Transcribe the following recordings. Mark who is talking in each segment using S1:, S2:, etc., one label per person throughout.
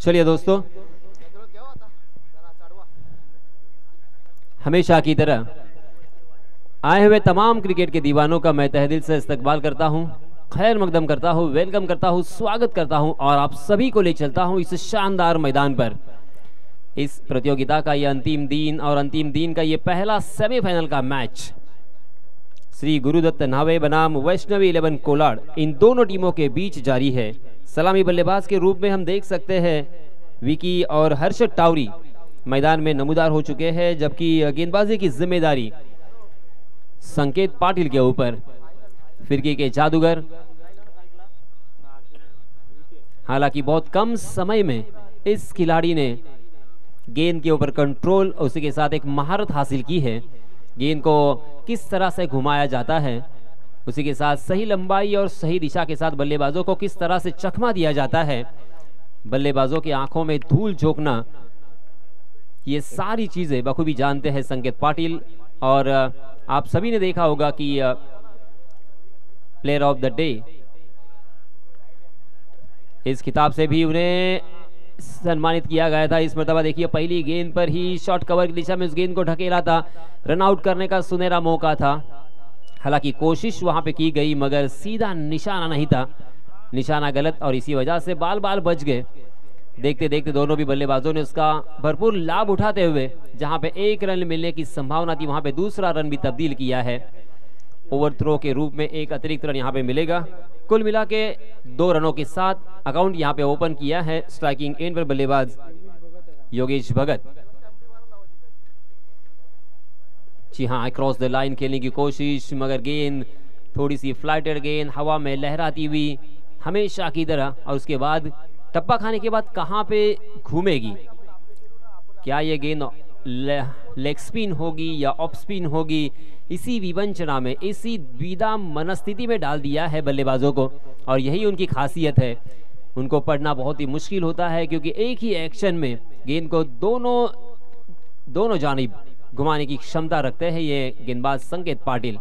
S1: चलिए दोस्तों, हमेशा की तरह आए हुए तमाम क्रिकेट के दीवानों का मैं तहे दिल से इस्तकबाल करता हूं, खैर मकदम करता हूं, वेलकम करता हूं, स्वागत करता हूं और आप सभी को ले चलता हूं इस शानदार मैदान पर। इस प्रतियोगिता का ये अंतिम दिन और अंतिम दिन का ये पहला सेमीफाइनल का मैच श्री गुरुदत्त नावे बनाम वैष्णवी 11 कोलाड इन दोनों टीमों के बीच जारी है। सलामी बल्लेबाज के रूप में हम देख सकते हैं विकी और हर्षद टावरी मैदान में नमूदार हो चुके हैं, जबकि गेंदबाजी की जिम्मेदारी संकेत पाटिल के ऊपर, फिरकी के जादूगर। हालांकि बहुत कम समय में इस खिलाड़ी ने गेंद के ऊपर कंट्रोल और उसी के साथ एक महारत हासिल की है। गेंद को किस तरह से घुमाया जाता है, उसी के साथ सही लंबाई और सही दिशा के साथ बल्लेबाजों को किस तरह से चकमा दिया जाता है, बल्लेबाजों की आंखों में धूल झोंकना, ये सारी चीजें बखूबी जानते हैं संकेत पाटिल। और आप सभी ने देखा होगा कि प्लेयर ऑफ द डे इस खिताब से भी उन्हें सम्मानित किया गया था। इस मर्तबा देखिए पहली गेंद पर ही शॉर्ट कवर की दिशा में उस गेंद को ढकेला था, रन आउट करने का सुनहरा मौका था। हालांकि कोशिश वहां पे की गई मगर सीधा निशाना नहीं था, निशाना गलत और इसी वजह से बाल बाल बच गए। देखते देखते दोनों भी बल्लेबाजों ने उसका भरपूर लाभ उठाते हुए जहां पे एक रन मिलने की संभावना थी वहां पे दूसरा रन भी तब्दील किया है। ओवर थ्रो के रूप में एक अतिरिक्त रन यहां पे मिलेगा। कुल मिला के 2 रनों के साथ अकाउंट यहां पे ओपन किया है स्ट्राइकिंग एंड पर बल्लेबाज योगेश भगत। जी हाँ, क्रॉस द लाइन खेलने की कोशिश मगर गेंद थोड़ी सी फ्लाइटेड गेंद हवा में लहराती हुई हमेशा की तरह, और उसके बाद टप्पा खाने के बाद कहां पे घूमेगी, क्या ये गेंद लेग स्पिन होगी या ऑफ स्पिन होगी, इसी विवंचना में इसी द्विधा मनस्थिति में डाल दिया है बल्लेबाजों को। और यही उनकी खासियत है, उनको पढ़ना बहुत ही मुश्किल होता है क्योंकि एक ही एक्शन में गेंद को दोनों जानिब घुमाने की क्षमता रखते हैं ये गेंदबाज संकेत पाटिल।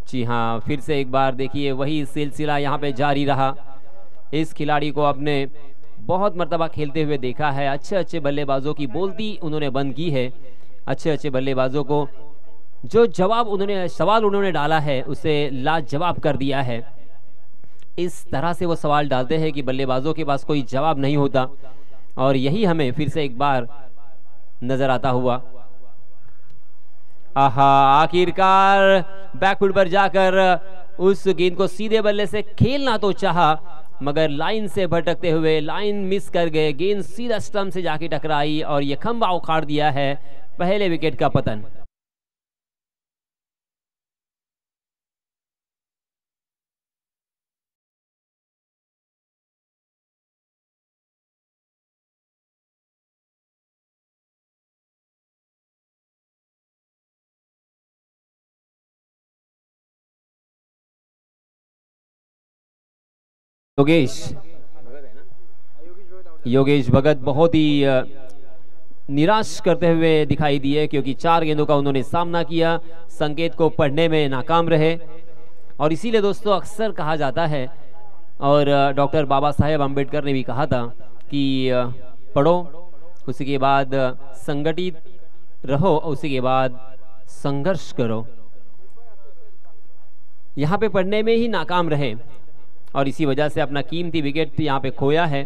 S1: जी हाँ, फिर से एक बार देखिए वही सिलसिला यहाँ पे जारी रहा। इस खिलाड़ी को आपने बहुत मर्तबा खेलते हुए देखा है, अच्छे अच्छे बल्लेबाजों की बोलती उन्होंने बंद की है, अच्छे अच्छे बल्लेबाजों को जो सवाल उन्होंने डाला है उसे लाजवाब कर दिया है। इस तरह से वो सवाल डालते हैं कि बल्लेबाजों के पास कोई जवाब नहीं होता, और यही हमें फिर से एक बार नजर आता हुआ। आहा, आखिरकार बैकफुट पर जाकर उस गेंद को सीधे बल्ले से खेलना तो चाहा मगर लाइन से भटकते हुए लाइन मिस कर गए, गेंद सीधा स्टंप से जाके टकराई और यह खंबा उखाड़ दिया है, पहले विकेट का पतन। योगेश भगत बहुत ही निराश करते हुए दिखाई दिए क्योंकि 4 गेंदों का उन्होंने सामना किया, संकेत को पढ़ने में नाकाम रहे। और इसीलिए दोस्तों अक्सर कहा जाता है और डॉक्टर बाबा साहेब अम्बेडकर ने भी कहा था कि पढ़ो, उसी के बाद संगठित रहो, उसी के बाद संघर्ष करो। यहाँ पे पढ़ने में ही नाकाम रहे और इसी वजह से अपना कीमती विकेट यहाँ पे खोया है।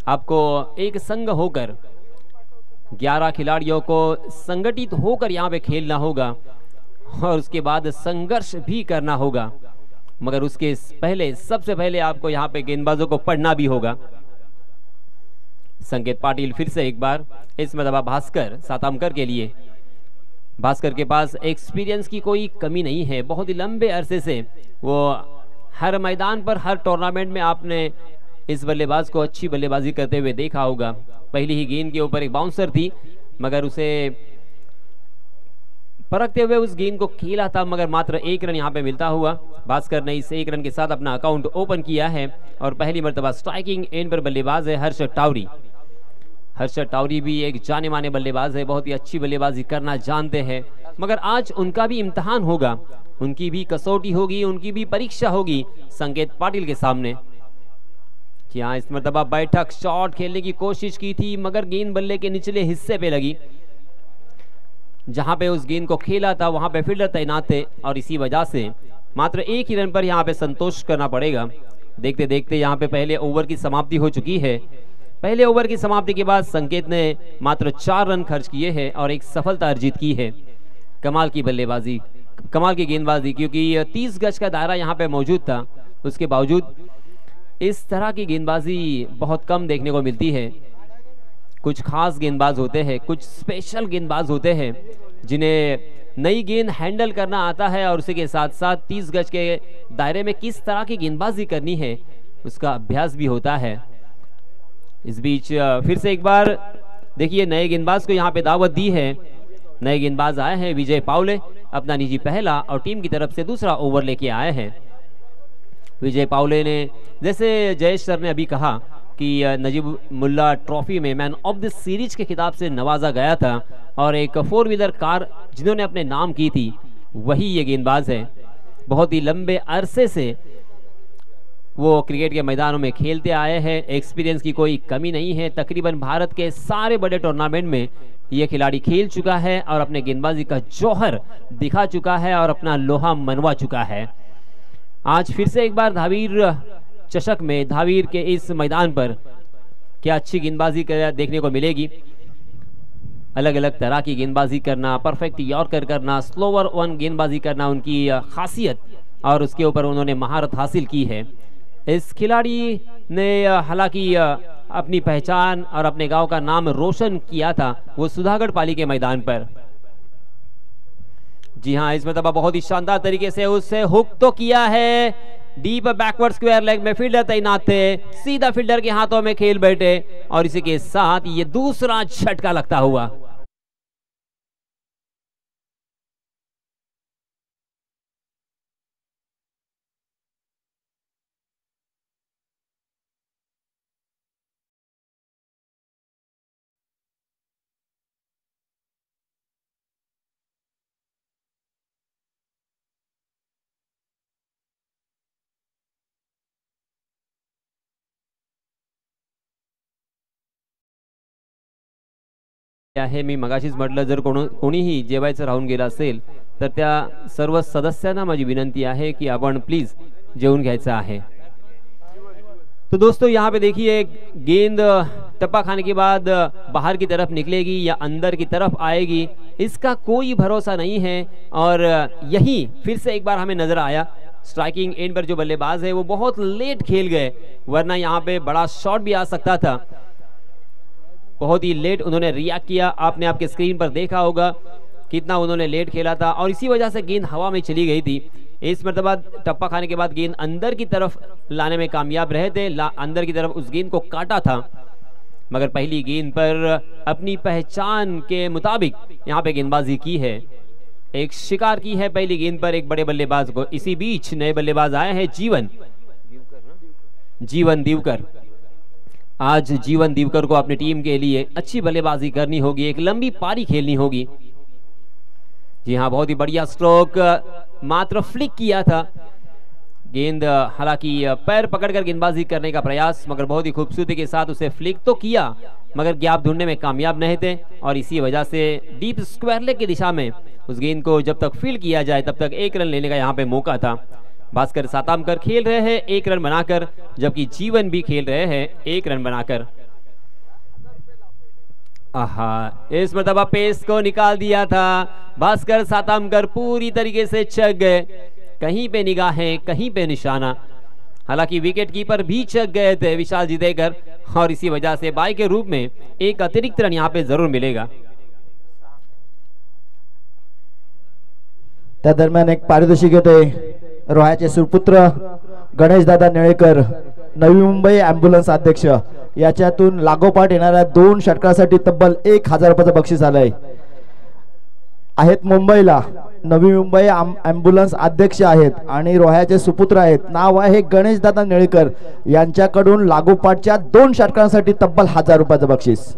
S1: आपको एक संघ होकर 11 खिलाड़ियों को संगठित होकर यहाँ पे खेलना होगा और उसके बाद संघर्ष भी करना होगा, मगर उसके पहले सबसे पहले आपको यहाँ पे गेंदबाजों को पढ़ना भी होगा। संकेत पाटिल फिर से एक बार, इस मरतबा भास्कर सातामकर के लिए। भास्कर के पास एक्सपीरियंस की कोई कमी नहीं है, बहुत ही लंबे अरसे से वो हर मैदान पर हर टूर्नामेंट में आपने इस बल्लेबाज को अच्छी बल्लेबाजी करते हुए देखा होगा। पहली ही गेंद के ऊपर एक बाउंसर थी मगर उसे परखते हुए उस गेंद को खेला था, मगर मात्र 1 रन यहाँ पे मिलता हुआ भास्कर ने इस 1 रन के साथ अपना अकाउंट ओपन किया है। और पहली मर्तबा स्ट्राइकिंग एंड पर बल्लेबाज है हर्षद टावरी। हर्षद टावरी भी एक जाने माने बल्लेबाज है, बहुत ही अच्छी बल्लेबाजी करना जानते हैं, मगर आज उनका भी इम्तिहान होगा, उनकी भी कसौटी होगी, उनकी भी परीक्षा होगी संकेत पाटिल के सामने। कि हाँ इस मरतबा बैठक शॉट खेलने की कोशिश की थी मगर गेंद बल्ले के निचले हिस्से पे लगी। जहां पे उस गेंद को खेला था वहां पे फील्डर तैनात थे और इसी वजह से मात्र एक ही रन पर यहां पे संतोष करना पड़ेगा। देखते देखते यहां पे पहले ओवर की समाप्ति हो चुकी है। पहले ओवर की समाप्ति के बाद संकेत ने मात्र 4 रन खर्च किए हैं और एक सफलता अर्जित की है। कमाल की बल्लेबाजी, कमाल की गेंदबाजी, क्योंकि 30 गज का दायरा यहाँ पे मौजूद था। उसके बावजूद इस तरह की गेंदबाजी बहुत कम देखने को मिलती है। कुछ खास गेंदबाज होते हैं, कुछ स्पेशल गेंदबाज होते हैं जिन्हें नई गेंद हैंडल करना आता है और उसी के साथ साथ 30 गज के दायरे में किस तरह की गेंदबाजी करनी है उसका अभ्यास भी होता है। इस बीच फिर से एक बार देखिए नए गेंदबाज को यहाँ पे दावत दी है। नए गेंदबाज आए हैं विजय पावले, अपना निजी पहला और टीम की तरफ से दूसरा ओवर लेके आए हैं। विजय पावले ने, जैसे जयेश सर ने अभी कहा कि नजीब मुल्ला ट्रॉफी में मैन ऑफ द सीरीज के खिताब से नवाजा गया था और एक 4 व्हीलर कार जिन्होंने अपने नाम की थी वही ये गेंदबाज है। बहुत ही लंबे अरसे से वो क्रिकेट के मैदानों में खेलते आए हैं, एक्सपीरियंस की कोई कमी नहीं है। तकरीबन भारत के सारे बड़े टूर्नामेंट में ये खिलाड़ी खेल चुका है और अपने गेंदबाजी का जौहर दिखा चुका है और अपना लोहा मनवा चुका है। आज फिर से एक बार धावीर चषक में, धावीर के इस मैदान पर क्या अच्छी गेंदबाजी देखने को मिलेगी। अलग अलग तरह की गेंदबाजी करना, परफेक्ट यॉर्कर करना, स्लोवर वन गेंदबाजी करना उनकी खासियत और उसके ऊपर उन्होंने महारत हासिल की है। इस खिलाड़ी ने हालांकि अपनी पहचान और अपने गांव का नाम रोशन किया था वो सुधागढ़ पाली के मैदान पर। जी हाँ, इस मतलब बहुत ही शानदार तरीके से उससे हुक तो किया है। डीप बैकवर्ड स्क्वायर लेग में फील्डर तैनात थे, सीधा फील्डर के हाथों में खेल बैठे और इसी के साथ ये दूसरा झटका लगता हुआ। आहे मी मगाशीच म्हटलं, जर कोणीही जेवायचं राहून गेला असेल तर त्या सर्व सदस्यांना माझी विनंती आहे कि आपण प्लीज जेवून घ्यायचं आहे। तो दोस्तों यहाँ पे देखिए गेंद टप्पा खाने के बाद बाहर की तरफ निकलेगी या अंदर की तरफ आएगी इसका कोई भरोसा नहीं है। और यही फिर से एक बार हमें नजर आया, स्ट्राइकिंग एंड पर जो बल्लेबाज है वो बहुत लेट खेल गए, वरना यहाँ पे बड़ा शॉट भी आ सकता था। बहुत ही लेट उन्होंने रिएक्ट किया, आपने आपके स्क्रीन पर देखा होगा कितना उन्होंने लेट खेला था और इसी वजह से गेंद हवा में चली गई थी। इस मरतबा टप्पा खाने के बाद गेंद अंदर की तरफ लाने में कामयाब रहे थे, अंदर की तरफ उस गेंद को काटा था, मगर पहली गेंद पर अपनी पहचान के मुताबिक यहाँ पे गेंदबाजी की है, एक शिकार की है पहली गेंद पर एक बड़े बल्लेबाज को। इसी बीच नए बल्लेबाज आए हैं जीवन दीवकर। आज जीवन दीवकर को अपनी टीम के लिए अच्छी बल्लेबाजी करनी होगी, एक लंबी पारी खेलनी होगी। जी हाँ, बहुत ही बढ़िया स्ट्रोक, मात्र फ्लिक किया था गेंद, हालांकि पैर पकड़कर गेंदबाजी करने का प्रयास, मगर बहुत ही खूबसूरती के साथ उसे फ्लिक तो किया मगर गैप ढूंढने में कामयाब नहीं थे और इसी वजह से डीप स्क्वायर लेग की दिशा में उस गेंद को जब तक फील्ड किया जाए तब तक 1 रन लेने का यहाँ पे मौका था। भास्कर सातामकर खेल रहे हैं 1 रन बनाकर, जबकि जीवन भी खेल रहे हैं 1 रन बनाकर। आहा, इस मरतबा पेस को निकाल दिया था, भास्कर सातामकर पूरी तरीके से चक गए, कहीं पे निगाहें कहीं पे निशाना। हालांकि विकेट कीपर भी चक गए थे विशाल जितेकर और इसी वजह से बाई के रूप में एक अतिरिक्त रन यहाँ पे जरूर मिलेगा।
S2: त्या दरम्यान एक पारितोषिक येते रोह्याचे सुपुत्र गणेश दादा निळेकर, नवी मुंबई ॲम्ब्युलन्स अध्यक्ष, याच्यातून लागोपाठ येणाऱ्या 2 षटकासाठी तब्बल 1000 रुपयाचं बक्षीस आलंय। आहेत मुंबईला नवी मुंबई ॲम्ब्युलन्स अध्यक्ष आहेत आणि रोह्याचे सुपुत्र आहेत, नाव आहे गणेश दादा निळेकर, यांच्याकडून लागोपाठच्या 2 षटकांसाठी तब्बल 1000 रुपयाचं बक्षीस।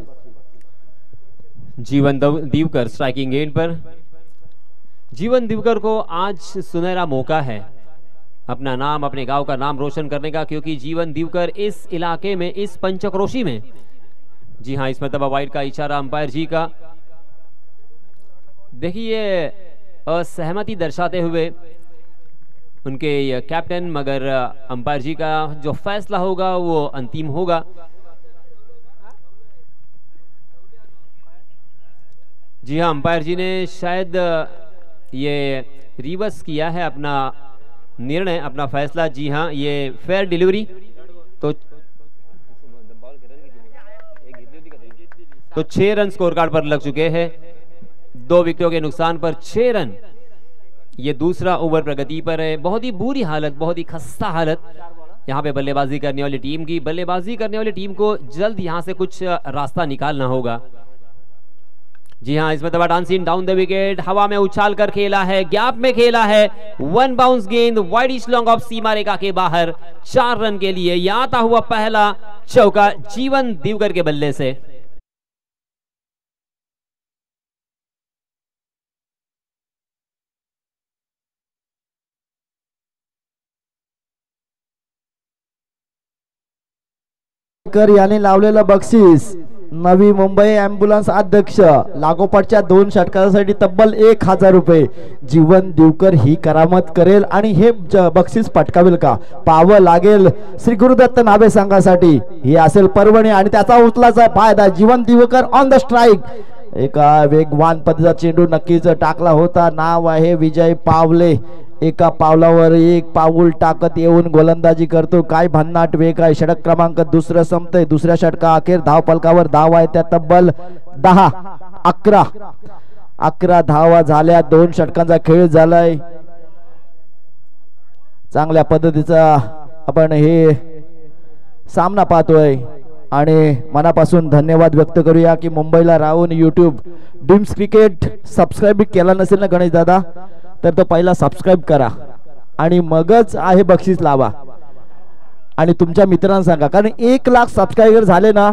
S1: जीवन दीवकर स्ट्राइकिंग एंड पर। जीवन दीवकर को आज सुनहरा मौका है, अपना नाम, अपने गांव का नाम रोशन करने का, क्योंकि जीवन दिवकर इस इलाके में, इस पंचक्रोशी में, जी हाँ, इस मरतबा वाइड का इशारा अंपायर जी का। देखिए असहमति दर्शाते हुए उनके कैप्टन, मगर अंपायर जी का जो फैसला होगा वो अंतिम होगा। जी हाँ, अंपायर जी ने शायद ये रिवर्स किया है अपना निर्णय, अपना फैसला। जी हाँ, ये फेयर डिलीवरी। तो 6 रन स्कोर कार्ड पर लग चुके हैं, 2 विकेटों के नुकसान पर 6 रन। ये दूसरा ओवर प्रगति पर है। बहुत ही बुरी हालत, बहुत ही खस्ता हालत यहाँ पे बल्लेबाजी करने वाली टीम की। बल्लेबाजी करने वाली टीम को जल्द यहाँ से कुछ रास्ता निकालना होगा। जी हाँ, इसमें तब डांसिंग डाउन द विकेट, हवा में उछाल कर खेला है, गैप में खेला है, 1 बाउंस गेंद वाइड इच लॉन्ग ऑफ सीमा रेखा के बाहर, 4 रन के लिए। ये आता हुआ पहला चौका जीवन दिवकर के बल्ले से।
S2: याने लावलेलं बक्षीस नवी मुंबई ॲम्ब्युलन्स अध्यक्ष लागोपाठच्या 2 षटकांसाठी तब्बल 1000 रुपये। जीवन दिवकर ही करामत करेल आणि हे बक्षीस पटकावेल का पाहावं लागेल श्री गुरुदत्त नाभे संघासाठी। ही असेल पर्वणी आणि त्याचा उचलाचा फायदा। जीवन दिवकर ऑन द स्ट्राइक, एका वेगवान पद्धतीचा चेंडू नक्कीच टाकला होता। नाव आहे विजय पावले, एका पावलावर एक पाऊल टाकत येऊन गोलंदाजी करतो। काय भन्नाट वेग आहे। षटक क्रमांक 2 संपतंय। दुसऱ्या षटका अखेर धाव फलकावर धाव आहे त्या तब्बल 10, 11 धावा झाल्या। 2 षटकांचा खेळ झालाय। चांगल्या पद्धतीचा आपण हे सामना पाहतोय आणि मनापासून धन्यवाद व्यक्त करूया की मुंबईला राहून YouTube ड्रीम्स क्रिकेट सबस्क्राइब केला नसेल ना गणेश दादा, तर तो पहिला सबस्क्राइब करा आणि मगच आहे बक्षीस लावा आणि तुमच्या मित्रांना सांगा, कारण 1 लाख सबस्क्राइबर झाले ना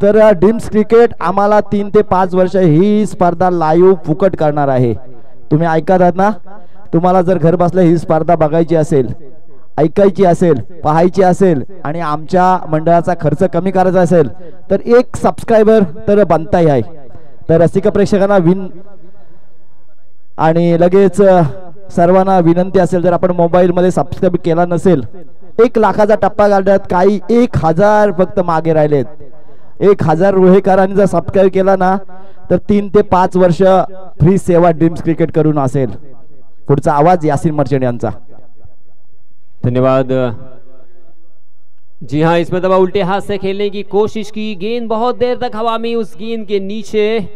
S2: तर ड्रीम्स क्रिकेट आम्हाला 3 ते 5 वर्ष ही स्पर्धा लाईव्ह फुकट करणार आहे। तुम्ही ऐकत आहात ना? तुम्हाला जर घर बसल्या ही स्पर्धा बघायची असेल, ऐकायची असेल, पाहायची असेल आणि आमच्या मंडळाचा खर्च कमी करायचा असेल तर 1 सबस्क्राइबर तर बनताही आहे। तर रसिक प्रेक्षकांना आणि लगेच सर्वांना विनंती असेल, जर आपण मोबाईल मध्ये सबस्क्राइब केला नसेल, 1 लाखाचा टप्पा गाठ्यात काही 1000 फक्त मागे राहिलेत। 1000 रोहेकरांनी जर सबस्क्राइब केला ना तर 3 ते 5 वर्ष फ्री सेवा ड्रीम्स क्रिकेट करून असेल। पुढचा आवाज यासिन मर्चेंट यांचा।
S1: धन्यवाद। जी हाँ, इसमें दबा उल्टे हाथ से खेलने की कोशिश की, गेंद बहुत देर तक हवा में उस गेंद के नीचे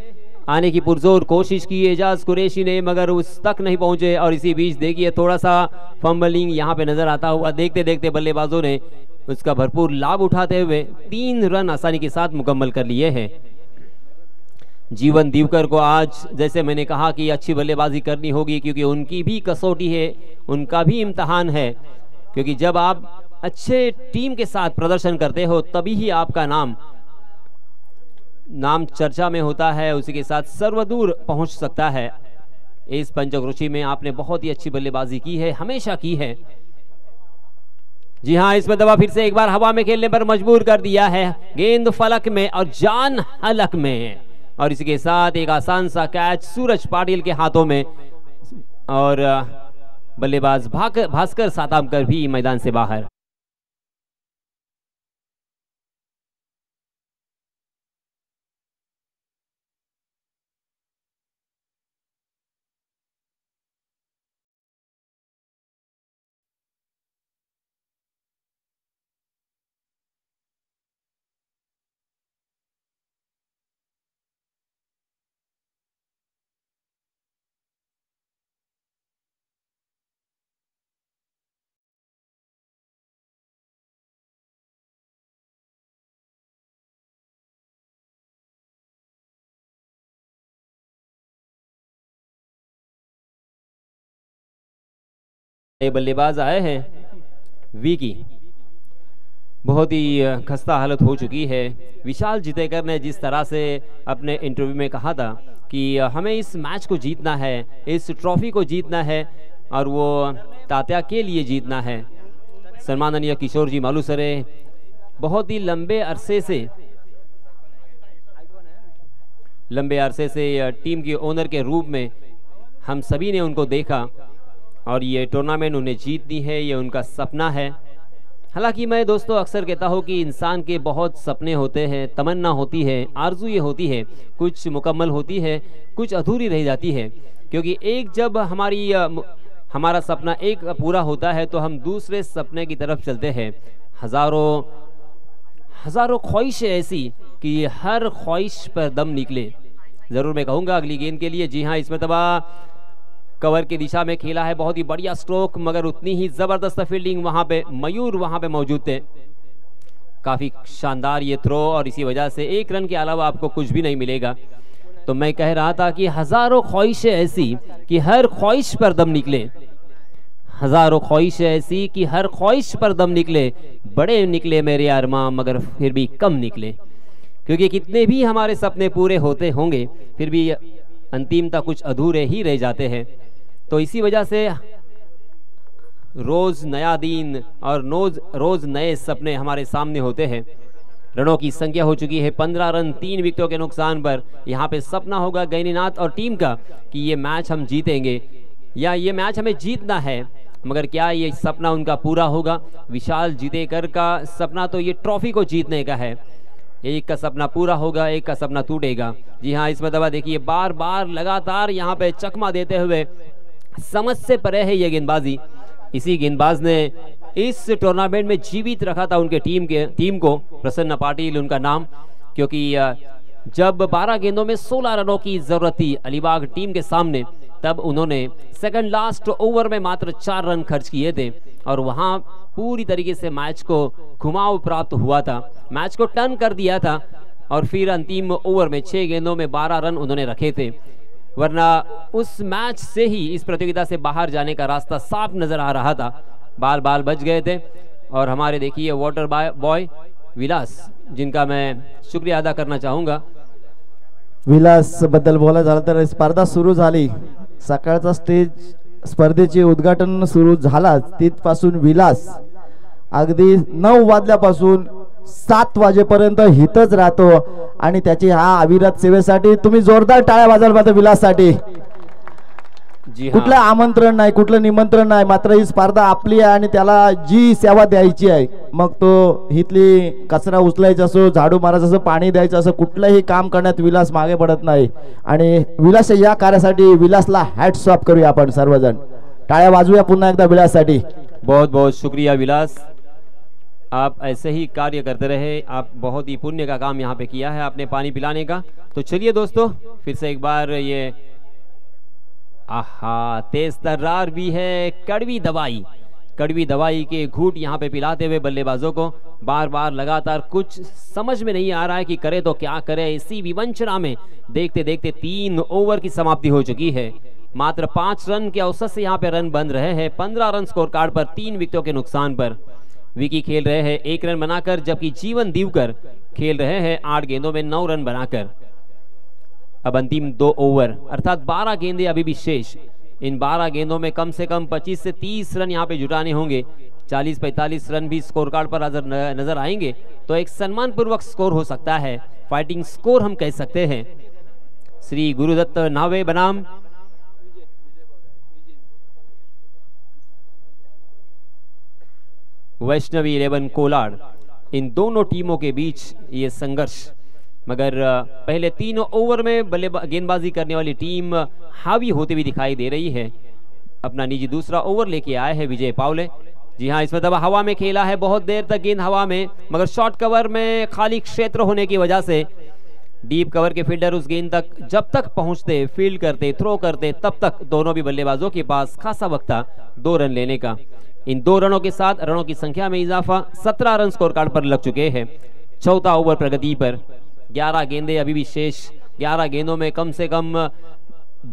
S1: आने की पुरजोर कोशिश की एजाज कुरैशी ने, मगर उस तक नहीं पहुंचे। और इसी बीच देखिए थोड़ा सा फंबलिंग यहाँ पे नजर आता हुआ। देखते देखते बल्लेबाजों ने उसका भरपूर लाभ उठाते हुए 3 रन आसानी के साथ मुकम्मल कर लिए हैं। जीवन दिवकर को आज जैसे मैंने कहा कि अच्छी बल्लेबाजी करनी होगी, क्योंकि उनकी भी कसौटी है, उनका भी इम्तहान है। क्योंकि जब आप अच्छे टीम के साथ प्रदर्शन करते हो तभी ही आपका नाम चर्चा में होता है, उसी के साथ सर्वदूर पहुंच सकता है। इस पंचक्रोशी में आपने बहुत ही अच्छी बल्लेबाजी की है, हमेशा की है। जी हाँ, इसमें दबा फिर से एक बार हवा में खेलने पर मजबूर कर दिया है। गेंद फलक में और जान हलक में, और इसी के साथ एक आसान सा कैच सूरज पाटिल के हाथों में, और बल्लेबाज भास्कर सातामकर भी मैदान से बाहर। बल्लेबाज आए हैं विकी, बहुत ही खस्ता हालत हो चुकी है। विशाल जितेकर ने जिस तरह से अपने इंटरव्यू में कहा था कि हमें इस मैच को जीतना है, इस ट्रॉफी को जीतना है, और वो तात्या के लिए जीतना है। सम्माननीय किशोर जी मालूसरे बहुत ही लंबे अरसे से टीम के ओनर के रूप में हम सभी ने उनको देखा और ये टूर्नामेंट उन्हें जीतनी है, ये उनका सपना है। हालांकि मैं दोस्तों अक्सर कहता हूँ कि इंसान के बहुत सपने होते हैं, तमन्ना होती है, आरज़ू ये होती है, कुछ मुकम्मल होती है, कुछ अधूरी रह जाती है। क्योंकि एक जब हमारा सपना एक पूरा होता है तो हम दूसरे सपने की तरफ चलते हैं। हज़ारों ख्वाहिशें ऐसी कि हर ख्वाहिश पर दम निकले। ज़रूर मैं कहूँगा अगली गेंद के लिए। जी हाँ, इसमें तबा कवर की दिशा में खेला है, बहुत ही बढ़िया स्ट्रोक, मगर उतनी ही ज़बरदस्त फील्डिंग वहाँ पे मयूर वहाँ पे मौजूद थे। काफ़ी शानदार ये थ्रो और इसी वजह से 1 रन के अलावा आपको कुछ भी नहीं मिलेगा। तो मैं कह रहा था कि हज़ारों ख्वाहिशें ऐसी कि हर ख्वाहिश पर दम निकले। हज़ारों ख्वाहिशें ऐसी कि हर ख्वाहिश पर दम निकले। बड़े निकले मेरे अरमां मगर फिर भी कम निकले। क्योंकि कितने भी हमारे सपने पूरे होते होंगे फिर भी अंतिमता कुछ अधूरे ही रह जाते हैं। तो इसी वजह से रोज़ नया दिन और रोज़ नए सपने हमारे सामने होते हैं। रनों की संख्या हो चुकी है 15 रन 3 विकेटों के नुकसान पर। यहाँ पे सपना होगा गैनीनाथ और टीम का कि ये मैच हम जीतेंगे या ये मैच हमें जीतना है, मगर क्या ये सपना उनका पूरा होगा? विशाल जीतेकर का सपना तो ये ट्रॉफी को जीतने का है। एक का सपना पूरा होगा, एक का सपना टूटेगा। जी हाँ, इसमें दबा देखिए बार बार लगातार यहाँ पे चकमा देते हुए समझ से परे है ये गेंदबाजी। इसी गेंदबाज ने इस टूर्नामेंट में जीवित रखा था उनके टीम को। प्रसन्न पाटिल उनका नाम, क्योंकि जब 12 गेंदों में 16 रनों की जरूरत थी अलीबाग टीम के सामने, तब उन्होंने सेकंड लास्ट ओवर में मात्र 4 रन खर्च किए थे और वहां पूरी तरीके से मैच को घुमाव प्राप्त हुआ था, मैच को टर्न कर दिया था और फिर अंतिम ओवर में 6 गेंदों में 12 रन उन्होंने रखे थे। वरना उस मैच से ही इस प्रतियोगिता से बाहर जाने का रास्ता साफ नजर आ रहा था। बाल बच गए थे और हमारे देखिए वाटर बॉय विलास, जिनका मैं शुक्रिया अदा करना चाहूँगा।
S2: विलास बद्दल बोलायचं झालं तर स्पर्धा सुरू झाली, सकाळचा स्पर्धेचे उद्घाटन सुरू झाला, तिथपासून विलास अगदी 9 वाजल्यापासून 7 वाजेपर्यंत हितच राहतो आणि त्याची ह्या अविरत सेवेसाठी तुम्ही जोरदार टाळ्या वाजवाल पाहिजे विलाससाठी।
S1: जी हाँ,
S2: कुठलं आमंत्रण नाही, कुठलं निमंत्रण नाही, मात्र ही स्पर्धा आपली आहे आणि त्याला जी सेवा द्यायची आहे, मग तो हितली कचरा उचलायचा असो, झाडू मारायचं असो, पाणी द्यायचं असो, कुठलंही काम करण्यात विलास मागे पडत नाही। आणि विलास या कार्यासाठी विलासला हॅट्स ऑफ करूया आपण सर्वजण, टाळ्या वाजवूया पुन्हा एकदा विलाससाठी।
S1: बहुत बहुत शुक्रिया विलास, आप ऐसे ही कार्य करते रहे। आप बहुत ही पुण्य का काम यहाँ पे किया है आपने पानी पिलाने का। तो चलिए दोस्तों फिर से एक बार ये आहा तेज तर्रार भी है, कड़वी दवाई के घूंट यहाँ पे पिलाते हुए बल्लेबाजों को बार बार लगातार। कुछ समझ में नहीं आ रहा है कि करे तो क्या करे। इसी विवंचना में देखते देखते 3 ओवर की समाप्ति हो चुकी है। मात्र 5 रन के औसत से यहाँ पे रन बन रहे हैं। 15 रन स्कोर कार्ड पर 3 विकेटों के नुकसान पर। विकी खेल रहे हैं 1 रन बनाकर, जबकि जीवन दीवकर खेल रहे हैं 8 गेंदों में 9 रन बनाकर। अब अंतिम 2 ओवर अर्थात 12 गेंदें अभी भी शेष। इन 12 गेंदों में कम से कम 25 से 30 रन यहाँ पे जुटाने होंगे। 40-45 रन भी स्कोर कार्ड पर नजर आएंगे तो एक सम्मान पूर्वक स्कोर हो सकता है, फाइटिंग स्कोर हम कह सकते हैं। श्री गुरुदत्त नावे बनाम वैष्णवी 11 कोलाड, इन दोनों टीमों के बीच ये संघर्ष। मगर पहले 3 ओवर में गेंदबाजी करने वाली टीम हावी होती हुई दिखाई दे रही है। अपना निजी दूसरा ओवर लेके आए हैं विजय पावले। जी हाँ, इसमें दबा हवा में खेला है, बहुत देर तक गेंद हवा में, मगर शॉर्ट कवर में खाली क्षेत्र होने की वजह से डीप कवर के फील्डर उस गेंद तक जब तक पहुंचते, फील्ड करते, थ्रो करते, तब तक दोनों भी बल्लेबाजों के पास खासा वक्त था 2 रन लेने का। इन 2 रनों के साथ रनों की संख्या में इजाफा, 17 रन स्कोर कार्ड पर लग चुके हैं। 4था ओवर प्रगति पर, 11 गेंदें अभी भी शेष। 11 गेंदों में कम से कम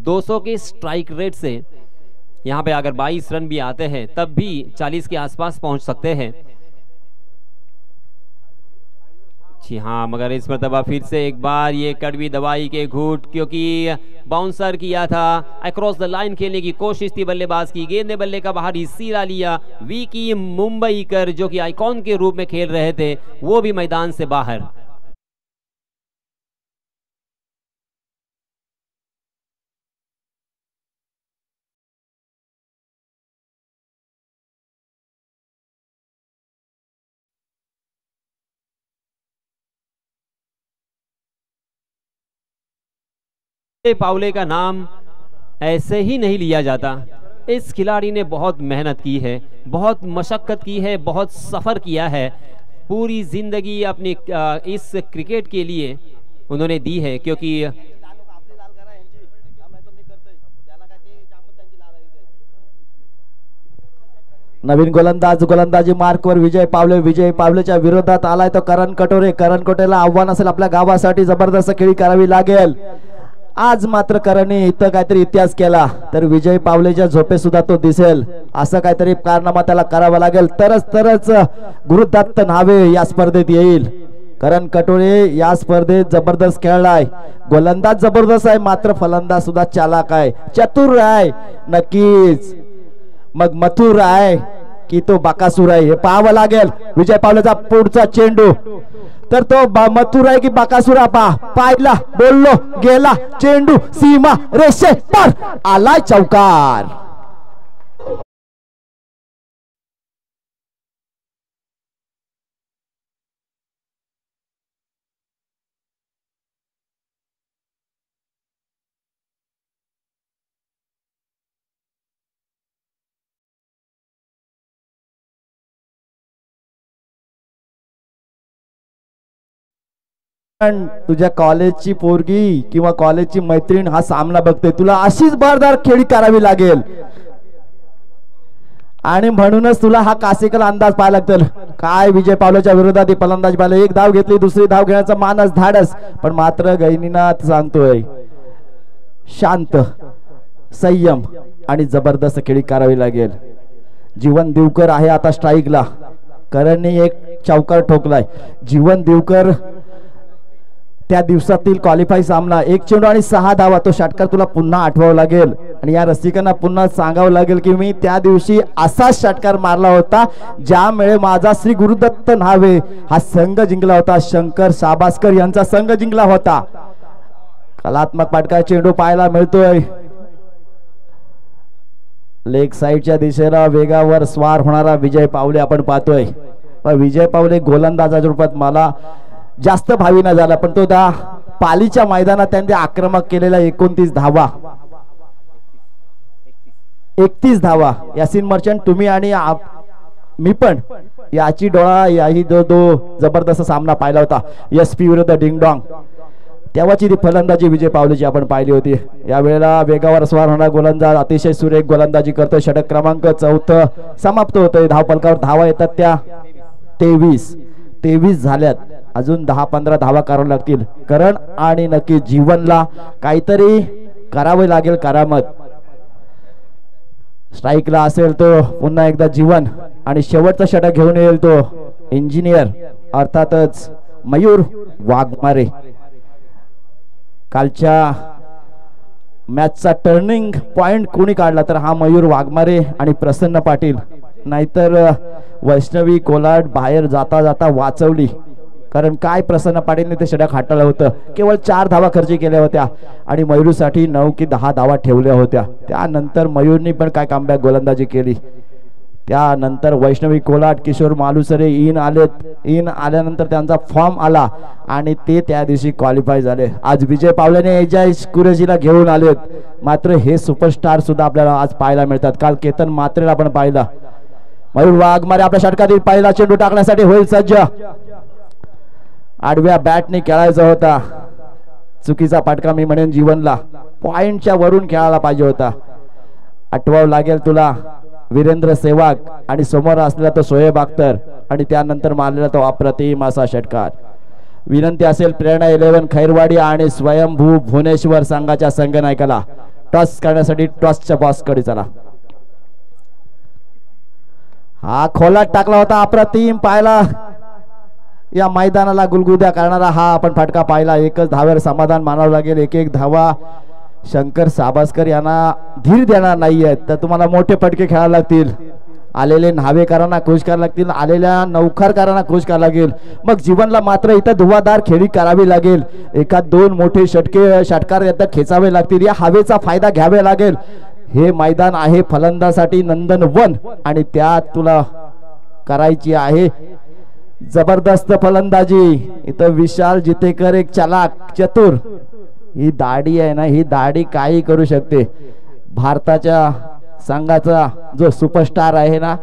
S1: 200 के स्ट्राइक रेट से यहाँ पे अगर 22 रन भी आते हैं तब भी 40 के आसपास पहुंच सकते हैं। जी हाँ, मगर इस मरतबा फिर से एक बार ये कड़वी दवाई के घूंट, क्योंकि बाउंसर किया था, अक्रॉस द लाइन खेलने की कोशिश थी बल्लेबाज की, गेंद ने बल्ले का बाहर ही सीरा लिया। विकी मुंबईकर जो कि आइकॉन के रूप में खेल रहे थे, वो भी मैदान से बाहर। पावले का नाम ऐसे ही नहीं लिया जाता। इस खिलाड़ी ने बहुत मेहनत की है, बहुत मशक्कत की है, बहुत सफ़र किया है। पूरी ज़िंदगी अपनी इस क्रिकेट के लिए उन्होंने दी है, क्योंकि
S2: नवीन गोलंदाजी मार्कवर विजय पावलेच्या विरोधात आलाय तो करण कटोरे। करण कटोरेला आव्हान असेल आपल्या गावासाठी जबरदस्त खेळी करावी लागेल। आज मात्र करणने इथं काहीतरी इतिहास केला तर विजय पावलेच्या झोपे सुद्धा तो दिसेल, असं काहीतरी कारनामा त्याला करावा लागेल, तरच गुरुदत्त न्हावे या स्पर्धेत येईल। करण कटोरे या स्पर्धेत जबरदस्त खेळलाय, गोलंदाज जबरदस्त आहे, मात्र फलंदाज सुद्धा चालाक आहे, चतुर आहे। नक्कीच मग मथुर आहे की तो बाकासूर आहे हे पाहावं लागेल। विजय पावलेचा पुढचा चेंडू, तर तो मथुर आहे की बाकासुरा पाहिला, बोललो गेला, चेंडू सीमा रेषे पर आलाय, चौकार। तुझ्या कॉलेजची पोरगी किंवा कॉलेजची मैत्रीण हा सामना बघते, तुला अशीच भरदार खेळी करावी लागेल आणि म्हणूनच तुला हा कासिकल अंदाज पाहायला लागतील। काय विजय पावलेच्या विरोधात फलंदाज पाहिलं, एक धाव घेतली, दुसरी धाव घेण्याचा मानस धाडस, पण मात्र गैनीनाथ सांगतोय शांत, संयम आणि जबरदस्त खेळी करावी लागेल। जीवन दिवकर आहे आता स्ट्राईकला, करणने एक चौकार ठोकलाय। जीवन दिवकर त्या दिवसातील क्वालिफाय सामना, एक चेंडू आणि 6 धावा, तो षटकार तुला पुन्हा आठवावं लागेल आणि या रसिकांना पुन्हा सांगावं लागेल की मी त्या दिवशी असाच षटकार मारला होता ज्यामुळे माझा श्री गुरुदत्त न्हावे हा संघ जिंकला होता, शंकर शाबासकर यांचा संघ जिंकला होता। कलात्मक पाटका चेंडू पाहायला मिळतोय, लेग साइडच्या दिशेला वेगावर स्वार होणारा विजय पावले आपण पाहतोय। पण विजय पावले गोलंदाजाच्या रूपात मला जास्त भावी न झाला, पण तो पालीच्या मैदानात त्यांनी आक्रमक केलेला 29 धावा, 31 धावा। यासिन मर्चंट तुम्ही आणि मी पण याची डोळा याही दो जबरदस्त सामना पाहिला होता एसपी विरुद्ध डिंगडॉंग, तेव्हाची ती फलंदाजी विजय पावलेची आपण पाहिली होती। यावेळेला वेगावर स्वार होणारा गोलंदाज अतिशय सुरेख गोलंदाजी करतोय। षटक क्रमांक 4 समाप्त होतोय, धावफलकावर धावा येतात त्या 23 झाल्यात, अजून 10-15 धावा कराव्या लागतील। करण आणि नक्की जीवनला काहीतरी करावे लागेल करामत। स्ट्राईकला असेल तो पुन्हा एकदा जीवन आणि शेवटचा षटक घेऊन येईल तो इंजिनियर अर्थातच मयूर वाघमारे। कालच्या मॅचचा टर्निंग पॉइंट कोणी काढला तर हा मयूर वाघमारे आणि प्रसन्न पाटील, नाहीतर वैष्णवी कोलाड बाहेर जाता जाता वाचवली, कारण काय प्रसन्न पाटीलने ते षटक हाताळलं होतं। केवळ 4 धावा खर्च केल्या होत्या आणि मयूरसाठी 9 की 10 धावा ठेवल्या होत्या। त्यानंतर मयूरनी पण काय कमबॅक गोलंदाजी केली। त्यानंतर वैष्णवी कोलाट, किशोर मालुसरे इन आल्यानंतर त्यांचा फॉर्म आला आणि ते त्या दिवशी क्वालिफाय झाले। आज विजय पावलेने एजाज कुरेशीला घेऊन आलेत, मात्र हे सुपरस्टार सुद्धा आपल्याला आज पाहायला मिळतात। काल केतन मात्रेला आपण पाहिला। मयूर वाघमारे आपल्या षटकातील पहिला चेंडू टाकण्यासाठी होईल सज्ज, आडव्या बॅटने खेळायचा होता, चुकीचा फटका मी म्हणेन जीवनला, पॉइंटच्या वरून खेळायला पाहिजे होता। आठवावं लागेल तुला वीरेंद्र सेवाग आणि समोर असलेला तो शोएब अख्तर आणि त्यानंतर मारलेला तो अप्रतिम असा षटकार। विनंती असेल प्रेरणा 11 खैरवाडी आणि स्वयंभू भुवनेश्वर संघाच्या संघनायकाला टॉस करण्यासाठी टॉसच्या बॉक्सकडे चला। हा खोलात टाकला होता, अप्रतिम पाहायला या मैदानाला गुलगुद्या करणारा हा आपण फटका पाहिला. एकच धाव्यावर समाधान मानावं लागेल. एक धावा शंकर साबासकर यांना धीर देणार नाहीयेत, तर तुम्हाला मोठे फटके खेळावे लागतील. आलेले न्हावेकरांना खुश करायला लागतील, आलेल्या नौकरकारांना खुश करायला लागेल. मग जीवनला मात्र इथं धुवाधार खेळी करावी लागेल. एखाद दोन मोठे षटकार इथं खेचावे लागतील. या हवेचा फायदा घ्यावा लागेल. हे मैदान आहे फलंदासाठी नंदन वन आणि त्यात तुला करायची आहे जबरदस्त फलंदाजी. इथं विशाल जितेकर एक चालाक चतुर. ही दाढी आहे ना, ही दाढी काही करू शकते. भारताच्या संघाचा जो सुपरस्टार आहे ना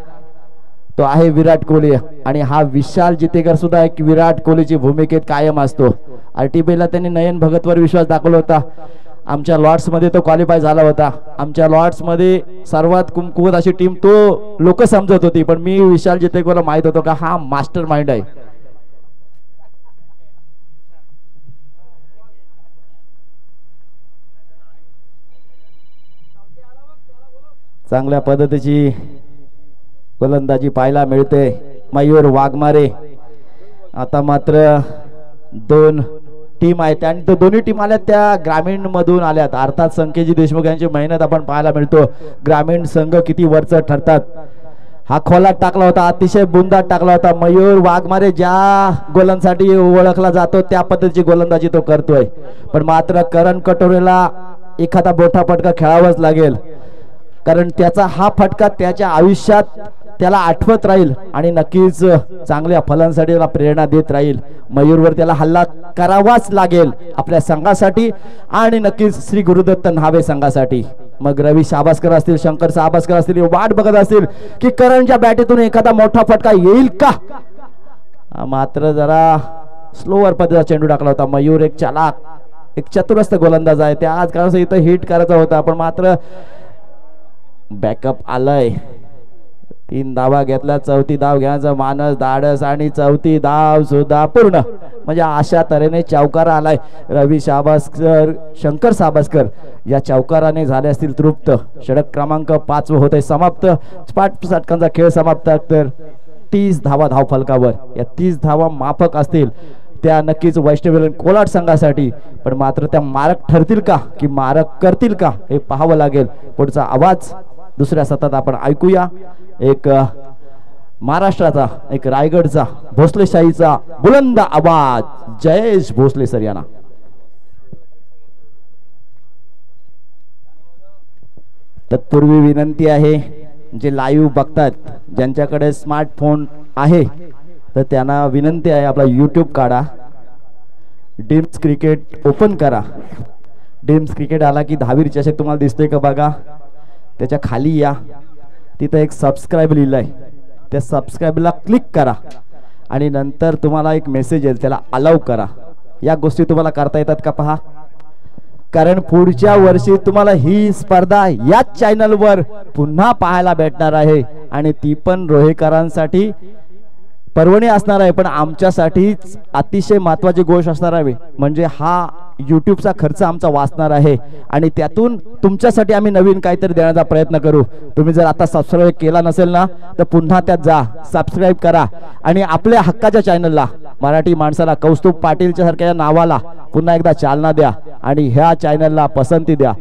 S2: तो आहे विराट कोहली आणि हा विशाल जितेकर सुद्धा एक विराट कोहलीची भूमिकेत कायम असतो. RTPला त्यांनी नयन भगतवर विश्वास दाखवला होता. आमच्या लॉर्ड्स मध्ये तो क्वालिफाय झाला होता. आमच्या लॉर्ड्स मध्ये सर्वात कुमकुवत अशी टीम तो लोक समजत होती, पण मी विशाल जितेकरला माहित होतो का हा मास्टर माइंड आहे. चांगल्या पद्धतीची गोलंदाजी पाहायला मिळते मयूर वाघमारे. आता मात्र दोन टीम आहेत आणि तो दोन्ही टीम आल्यात त्या ग्रामीण मधून आल्यात. अर्थात संकेजी देशमुख यांची मेहनत आपण पाहायला मिळतो. ग्रामीण संघ किती वरचढ ठरतात. हा खोलात टाकला होता, अतिशय बुंदात टाकला होता. मयूर वाघमारे ज्या गोलंदाजीसाठी ओळखला जातो त्या पद्धतीची गोलंदाजी तो करतोय, पण मात्र करण कटोरेला एखादा मोठा फटका खेळावाच लागेल, कारण त्याचा हा फटका त्याच्या आयुष्यात त्याला आठवत राहील आणि नक्कीच चांगल्या फलांसाठी त्याला प्रेरणा देत राहील. मयूरवर त्याला हल्ला करावाच लागेल आपल्या संघासाठी आणि नक्कीच श्री गुरुदत्त न्हावे संघासाठी. मग रवी साबासकर असतील, शंकर साबासकर असतील, वाट बघत असतील की करणच्या बॅटीतून एखादा मोठा फटका येईल का. मात्र जरा स्लोवर पद्धतीचा चेंडू टाकला होता. मयूर एक चालाक, एक चतुरस्थ गोलंदाज आहे. त्या आज कारण इथं हिट करायचा होता, पण मात्र बॅकअप आलाय. 3 धावा घेतल्या, चौथी धाव घ्यायचा मानस धाडस आणि चौथी धाव सुद्धा पूर्ण. म्हणजे अशा तऱ्हेने चौकारा आलाय. रवी साबासकर, शंकर साबासकर या चौकाराने झाले असतील तृप्त. षटक क्रमांक 5 होते समाप्त. 5 षटकांचा खेळ समाप्त. तर 30 धावा धाव फलकावर. या 30 धावा माफक असतील त्या नक्कीच वैष्णवी कोलाट संघासाठी, पण मात्र त्या मारक ठरतील का की मारक करतील का हे पाहावं लागेल. पुढचा आवाज दुसऱ्या सतत आपण ऐकूया. एक महाराष्ट्राचा, एक रायगडचा, भोसलेशाहीचा बुलंद आवाज जयेश भोसले सर यांना. तत्पूर्वी विनंती आहे, जे लाईव्ह बघतात ज्यांच्याकडे स्मार्टफोन आहे तर त्यांना विनंती आहे, आपला YouTube काढा, डिम्स क्रिकेट ओपन करा. डिम्स क्रिकेट आला की दहावीर चषक तुम्हाला दिसतोय का बघा. त्याच्या खाली या, तिथं एक सबस्क्राईब लिहिलंय, त्या सबस्क्राईबला क्लिक करा आणि नंतर तुम्हाला एक मेसेज येईल, त्याला अलाउ करा. या गोष्टी तुम्हाला करता येतात का पहा, कारण पुढच्या वर्षी तुम्हाला ही स्पर्धा याच चॅनलवर पुन्हा पाहायला भेटणार आहे आणि ती पण रोहेकरांसाठी पर्वणी असणार आहे, पण आमच्यासाठी अतिशय महत्त्वाची गोष्ट असणार आहे. म्हणजे हा YouTubeचा खर्च आमचा वाचणार आहे आणि त्यातून तुमच्यासाठी आम्ही नवीन काहीतरी देण्याचा प्रयत्न करू. तुम्ही जर आता सबस्क्राईब केला नसेल ना तर पुन्हा त्यात जा, सबस्क्राईब करा आणि आपल्या हक्काच्या चॅनलला, मराठी माणसाला, कौस्तुभ पाटीलच्या सारख्या नावाला पुन्हा एकदा चालना द्या आणि ह्या चॅनलला पसंती द्या.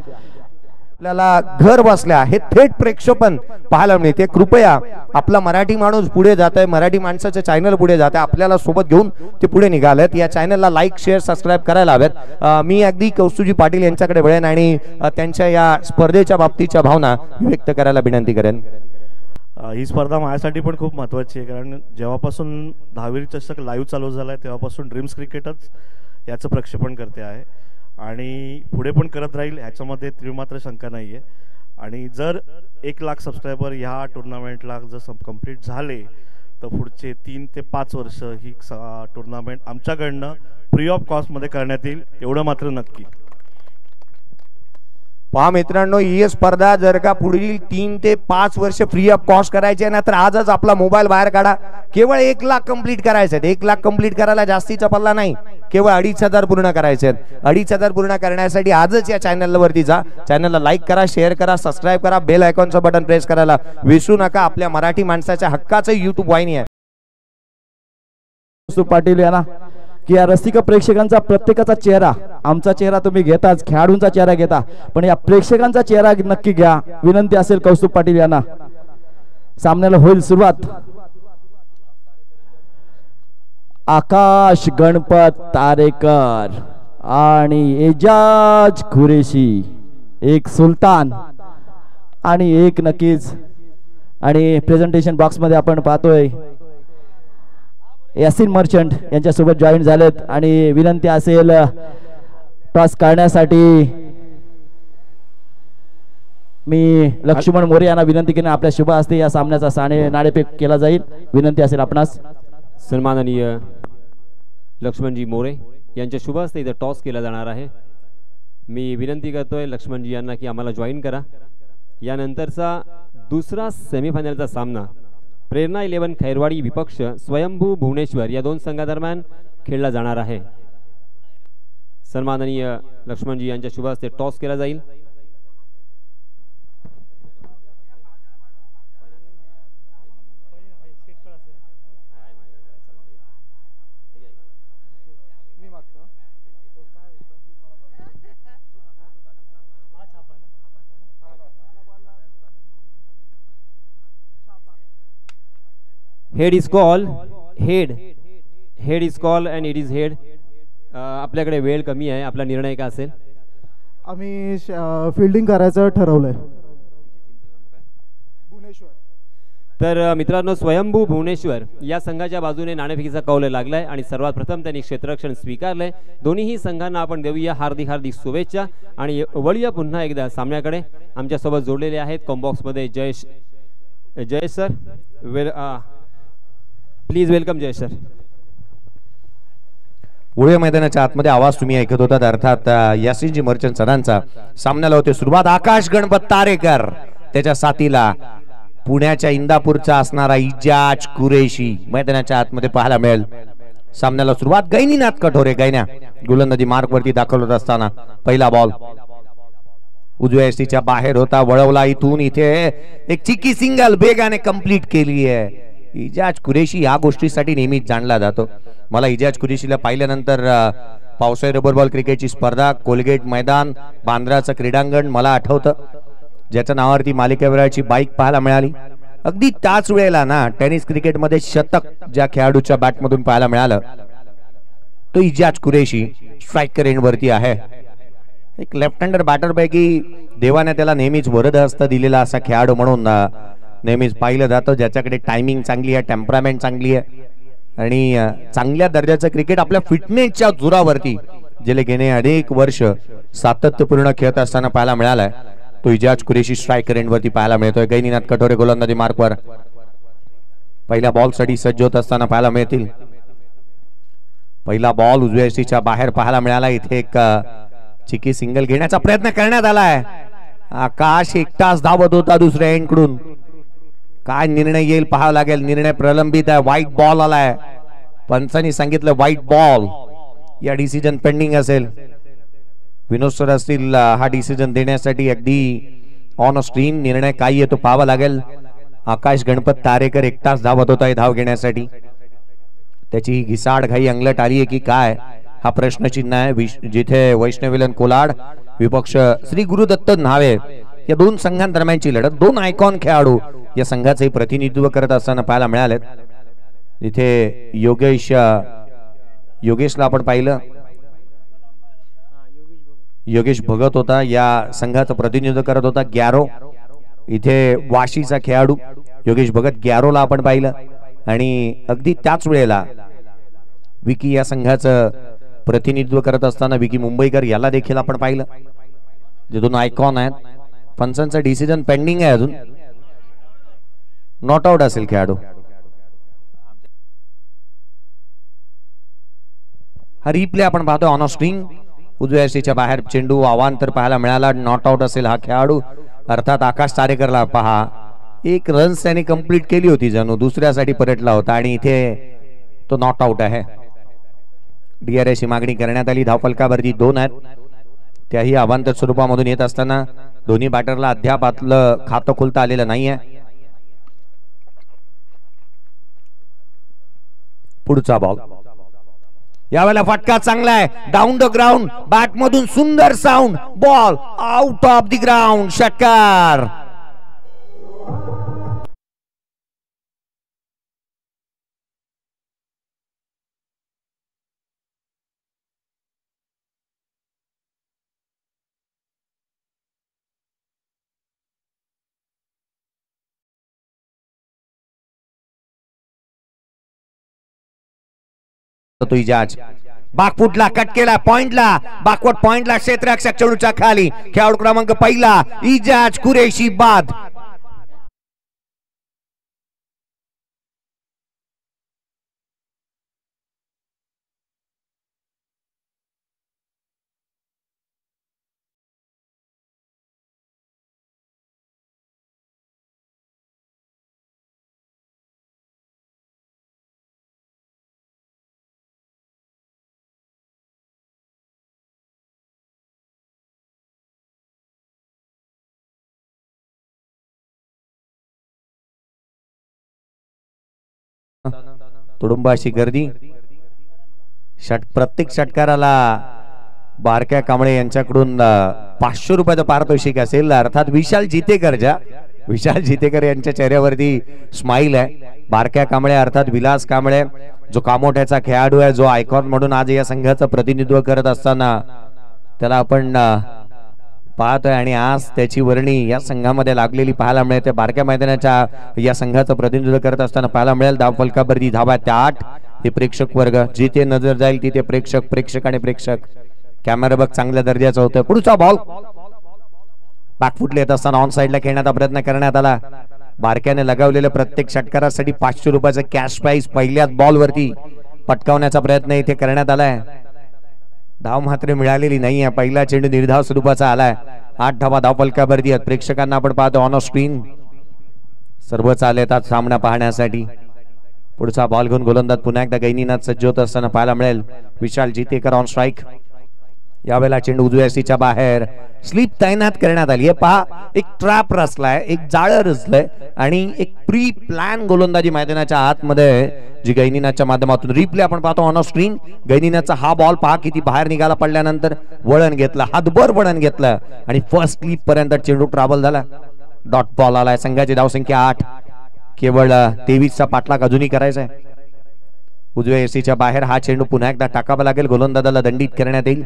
S3: आपल्याला घर बसल्या हे थेट प्रेक्षेपण पाहायला मिळते. कृपया आपला मराठी माणूस पुढे जात आहे, मराठी माणसाचं चॅनल पुढे जात आहे, आपल्याला सोबत घेऊन ते पुढे निघालेत. या चॅनलला लाईक, शेअर, सबस्क्राईब करायला हवेत. मी अगदी कौस्तुजी पाटील यांच्याकडे वळेन आणि त्यांच्या या स्पर्धेच्या बाबतीच्या भावना व्यक्त करायला विनंती करेन.
S4: ही स्पर्धा माझ्यासाठी पण खूप महत्त्वाची आहे, कारण जेव्हापासून 10वी चषक लाईव्ह चालू झाला आहे तेव्हापासून ड्रीम्स क्रिकेटच याचं प्रक्षेपण करते आहे आणि पुढे पण करत राहील, ह्याच्यामध्ये त्रिमात्र शंका नाही आहे. आणि जर 1 लाख सबस्क्रायबर ह्या टुर्नामेंटला जर कंप्लीट झाले तर पुढचे 3 ते 5 वर्ष ही टुर्नामेंट आमच्याकडनं फ्री ऑफ कॉस्टमध्ये करण्यात येईल, एवढं मात्र नक्की.
S3: पहा मित्रांनो, ही स्पर्धा जर का पुढील 3 ते 5 वर्ष फ्री ऑफ कॉस्ट करायची आहे ना, तर आजच आपला मोबाईल बाहेर काढा. केवळ 1 लाख कंप्लीट करायचे आहेत. 1 लाख कंप्लीट करायला जास्तीचा पल्ला नाही, केवळ 2,500 पूर्ण करायचे आहेत. 2,500 पूर्ण करण्यासाठी आजच या चॅनलवरती जा, चॅनलला लाईक करा, शेअर करा, सबस्क्राईब करा, बेल आयकॉनचं बटन प्रेस करायला विसरू नका. आपल्या मराठी माणसाच्या हक्काचं YouTube वाहिनी आहे.
S2: कौस्तुभ पाटील यांना की या रसिक प्रेक्षकांचा प्रत्येकाचा चेहरा, आमचा चेहरा तुम्ही घेताच, खेळाडूंचा चेहरा घेता, पण या प्रेक्षकांचा चेहरा नक्की घ्या, विनंती असेल कौस्तुभ पाटील यांना. सामन्याला होईल सुरुवात. आकाश गणपत तारेकर आणि एजाज कुरेशी, एक सुलतान आणि एक नक्कीच. आणि प्रेझेंटेशन बॉक्स मध्ये आपण पाहतोय यासिन मर्चंट यांच्यासोबत जॉईन झालेत. आणि विनंती असेल टॉस करण्यासाठी मी लक्ष्मण मोरे यांना विनंती केली, आपल्या शुभ हस्ते या सामन्याचा नाणेफेक केला जाईल. विनंती असेल आपणास.
S1: सन्माननीय लक्ष्मणजी मोरे यांच्या शुभ हस्ते इथं टॉस केला जाणार आहे. मी विनंती करतोय लक्ष्मणजी यांना की आम्हाला जॉईन करा. यानंतरचा दुसरा सेमीफायनलचा सामना प्रेरणा 11 खैरवाडी विपक्ष स्वयंभू भुवनेश्वर या दोन संघादरम्यान खेळला जाणार आहे. सन्माननीय लक्ष्मणजी यांच्या शुभ हस्ते टॉस केला जाईल. Head is call, head is call and it is head. आपल्याकडे वेळ कमी आहे, आपला निर्णय काय असेल?
S5: आम्ही फिल्डिंग करायचं ठरवलंय.
S1: तर मित्रांनो, स्वयंभू भुवनेश्वर या संघाच्या बाजूने नाणेफेकीचा कौल लागलाय आणि सर्वात प्रथम त्यांनी क्षेत्ररक्षण स्वीकारलंय. दोन्ही संघांना आपण देऊया हार्दिक हार्दिक शुभेच्छा आणि वळूया पुन्हा एकदा सामन्याकडे. आमच्यासोबत जोडलेले आहेत कॉम्बॉक्स मध्ये Jayesh sir. Please welcome Jayesh sir.
S3: Ulwe मैदानाच्या आतमध्ये आवाज तुम्ही ऐकत होतात, अर्थात यासिनजी मर्चंट सरांचा. सामन्याला होते सुरुवात. आकाश गणपत तारेकर, त्याच्या साथीला पुण्याच्या इंदापूरचा असणारा इजाज कुरेशी मैदानाच्या आतमध्ये पाहायला मिळेल. सामन्याला सुरुवात. गैनीनाथ कठोरे, गैन्या गोलंदाजी मार्क वरती दाखल होत असताना पहिला बॉल उजव्या एसटीच्या बाहेर होता, वळवला इथून. इथे एक चिकी सिंगल बेगाने कंप्लीट केली आहे. इजाज कुरेशी या गोष्टीसाठी नेहमीच जाणला जातो. मला इजाज कुरेशीला पाहिल्यानंतर पावसाळी रबर बॉल क्रिकेटची स्पर्धा, कोलगेट मैदान, बांद्राचं क्रीडांगण मला आठवतं, ज्याच्या नावावरती मालिकेवरची बाईक पाहायला मिळाली. अगदी त्याच वेळेला ना टेनिस क्रिकेटमध्ये शतक ज्या खेळाडूच्या बॅटमधून पाहायला मिळालं तो इजाज कुरेशी स्ट्रायकर एंडवरती आहे. एक लेफ्ट हँडर बॅटर पैकी देवाने त्याला नेहमीच वरदहस्त दिलेला असा खेळाडू म्हणून नेहमीच पाहिलं जातं, ज्याच्याकडे टायमिंग चांगली आहे, टेम्परामेंट चांगली आहे आणि चांगल्या दर्जाचं क्रिकेट आपल्या फिटनेसच्या जोरावरती गेले अनेक वर्ष सातत्यपूर्ण खेळत असताना पाहायला मिळालाय. तो इजाज कुरेशी स्ट्रायकर एंडवरती पाहायला मिळतोय. गैनीनाथ कठोरे गोलंदाजी मार्कवर पहिल्या बॉल साठी सज्ज होत असताना पाहायला मिळतील. पहिला बॉल उजव्या एसटीच्या बाहेर पाहायला मिळाला. इथे एक चिकी सिंगल घेण्याचा प्रयत्न करण्यात आलाय. आकाश एकटाच धावत होता दुसऱ्या एंड कडून. काय निर्णय येईल पाहावं लागेल. निर्णय प्रलंबित आहे. व्हाईट बॉल आलाय. पंचांनी सांगितलं व्हाईट बॉल. या डिसिजन पेंडिंग असेल. विनोद सर असतील हा डिसिजन देण्यासाठी अगदी ऑन स्क्रीन. निर्णय काय येतो पाहावा लागेल. आकाश गणपत तारेकर एकटाच धावत होता धाव घेण्यासाठी. त्याची घिसाड घाई अंगलट आली आहे की काय हा प्रश्नचिन्ह आहे. जिथे वैष्णविलन कोलाड विपक्ष श्री गुरुदत्त न्हावे या दोन संघांदरम्यानची लढत. दोन आयकॉन खेळाडू या संघाचे प्रतिनिधित्व करत असताना पाहायला मिळालेत. इथे योगेशला आपण पाहिलं. योगेश भगत होता या संघाचं प्रतिनिधित्व करत होता. गॅरो इथे वाशीचा खेळाडू योगेश भगत, गॅरोला आपण पाहिलं. आणि अगदी त्याच वेळेला विकी या संघाचं प्रतिनिधित्व करत असताना विकी मुंबईकर याला देखील आपण पाहिलं. जे दोन आयकॉन आहेत. पंचांचं डिसिजन पेंडिंग आहे अजून. नॉट आउट असेल खेळाडू. हा रिप्ले आपण पाहतोय ऑन स्क्रीन. उजव्या एसटीच्या बाहेर चेंडू अवांतर पाहायला मिळाला. नॉट आउट असेल हा खेळाडू, अर्थात आकाश तारेकरला पहा. एक रन्स त्याने कंप्लीट केली होती जणू, दुसऱ्यासाठी परतला होता आणि इथे तो नॉट आउट आहे. DRS मागणी करण्यात आली. धावफलकावरती 2 आहेत. त्याही अवांतर स्वरूपामधून येत असताना दोन्ही बॅटरला अद्याप आपलं खातं खोलता आलेलं नाहीये. पुढचा बॉल यावेळेला फटका चांगला आहे, डाऊन द ग्राउंड, बॅट मधून सुंदर sound, ball out of the ground, षटकार. तो इजाज बाकफुटला कट केला, पॉइंटला, बाकवर्ड पॉइंटला, क्षेत्ररक्षक चेंडूच्या खाली, खेळाडू क्रमांक पहिला इजाज कुरेशी बाद. तुडुंब अशी गर्दी. प्रत्येक षटकाराला बारक्या कांबळे यांच्याकडून 500 रुपयाचं पारितोषिक असेल. अर्थात विशाल जितेकर यांच्या चेहऱ्यावरती स्माइल आहे. बारक्या कांबळे अर्थात विलास कांबळे जो कामोठ्याचा खेळाडू आहे, जो आयकॉन म्हणून आज या संघाचं प्रतिनिधित्व करत असताना त्याला आपण पाहतोय आणि आज त्याची वर्णी या संघामध्ये लागलेली पाहायला मिळते. बारक्या मैदानाच्या या संघाचं प्रतिनिधित्व करत असताना पाहायला मिळेल. धाव फलकावरती धावा त्या 8. हे प्रेक्षक वर्ग, जिथे नजर जाईल तिथे प्रेक्षक आणि प्रेक्षक. कॅमेरा बघ चांगल्या दर्जाचा होतोय. पुढचा बॉल बॅकफुटला येत असताना ऑन साइडला खेळण्याचा प्रयत्न करण्यात आला. बारक्याने लगावलेल्या प्रत्येक षटकारासाठी 500 रुपयाचं कॅश प्राइज पहिल्याच बॉल वरती पटकावण्याचा प्रयत्न इथे करण्यात आलाय. धाव मात्र मिळालेली नाहीये. पहिला चेंडू निर्धाव स्वरूपाचा आलाय. 8 धावा धाव फलकावरती आहेत. प्रेक्षकांना आपण पाहतो ऑन स्क्रीन. सर्व चाल येतात सामना पाहण्यासाठी. पुढचा बॉल घेऊन गोलंदाज पुन्हा एकदा गैनीनाथ सज्ज होत असताना पाहायला मिळेल. विशाल जितेकर ऑन स्ट्राईक. यावेळेला चेंडू उजव्या सीच्या बाहेर स्लिप तैनात करण्यात आली आहे. पहा, एक ट्रॅप रचलाय, एक जाळं रचलंय आणि एक प्री प्लॅन गोलंदाजी मैदानाच्या आतमध्ये जी गैनीनाथच्या माध्यमातून रिप्ले आपण पाहतो ऑन स्क्रीन. गैनीनाथचा हा बॉल पहा किती बाहेर निघाला, पडल्यानंतर वळण घेतलं, हातभर वळण घेतलं आणि फर्स्ट स्लिप पर्यंत चेंडू ट्रॅव्हल झाला. डॉट बॉल आलाय. संघाची धावसंख्या 8. केवळ 23चा पाठलाग अजूनही करायचा आहे. उजव्या एसीच्या बाहेर हा चेंडू पुन्हा एकदा टाकावा लागेल. गोलंदाजाला दंडित करण्यात येईल.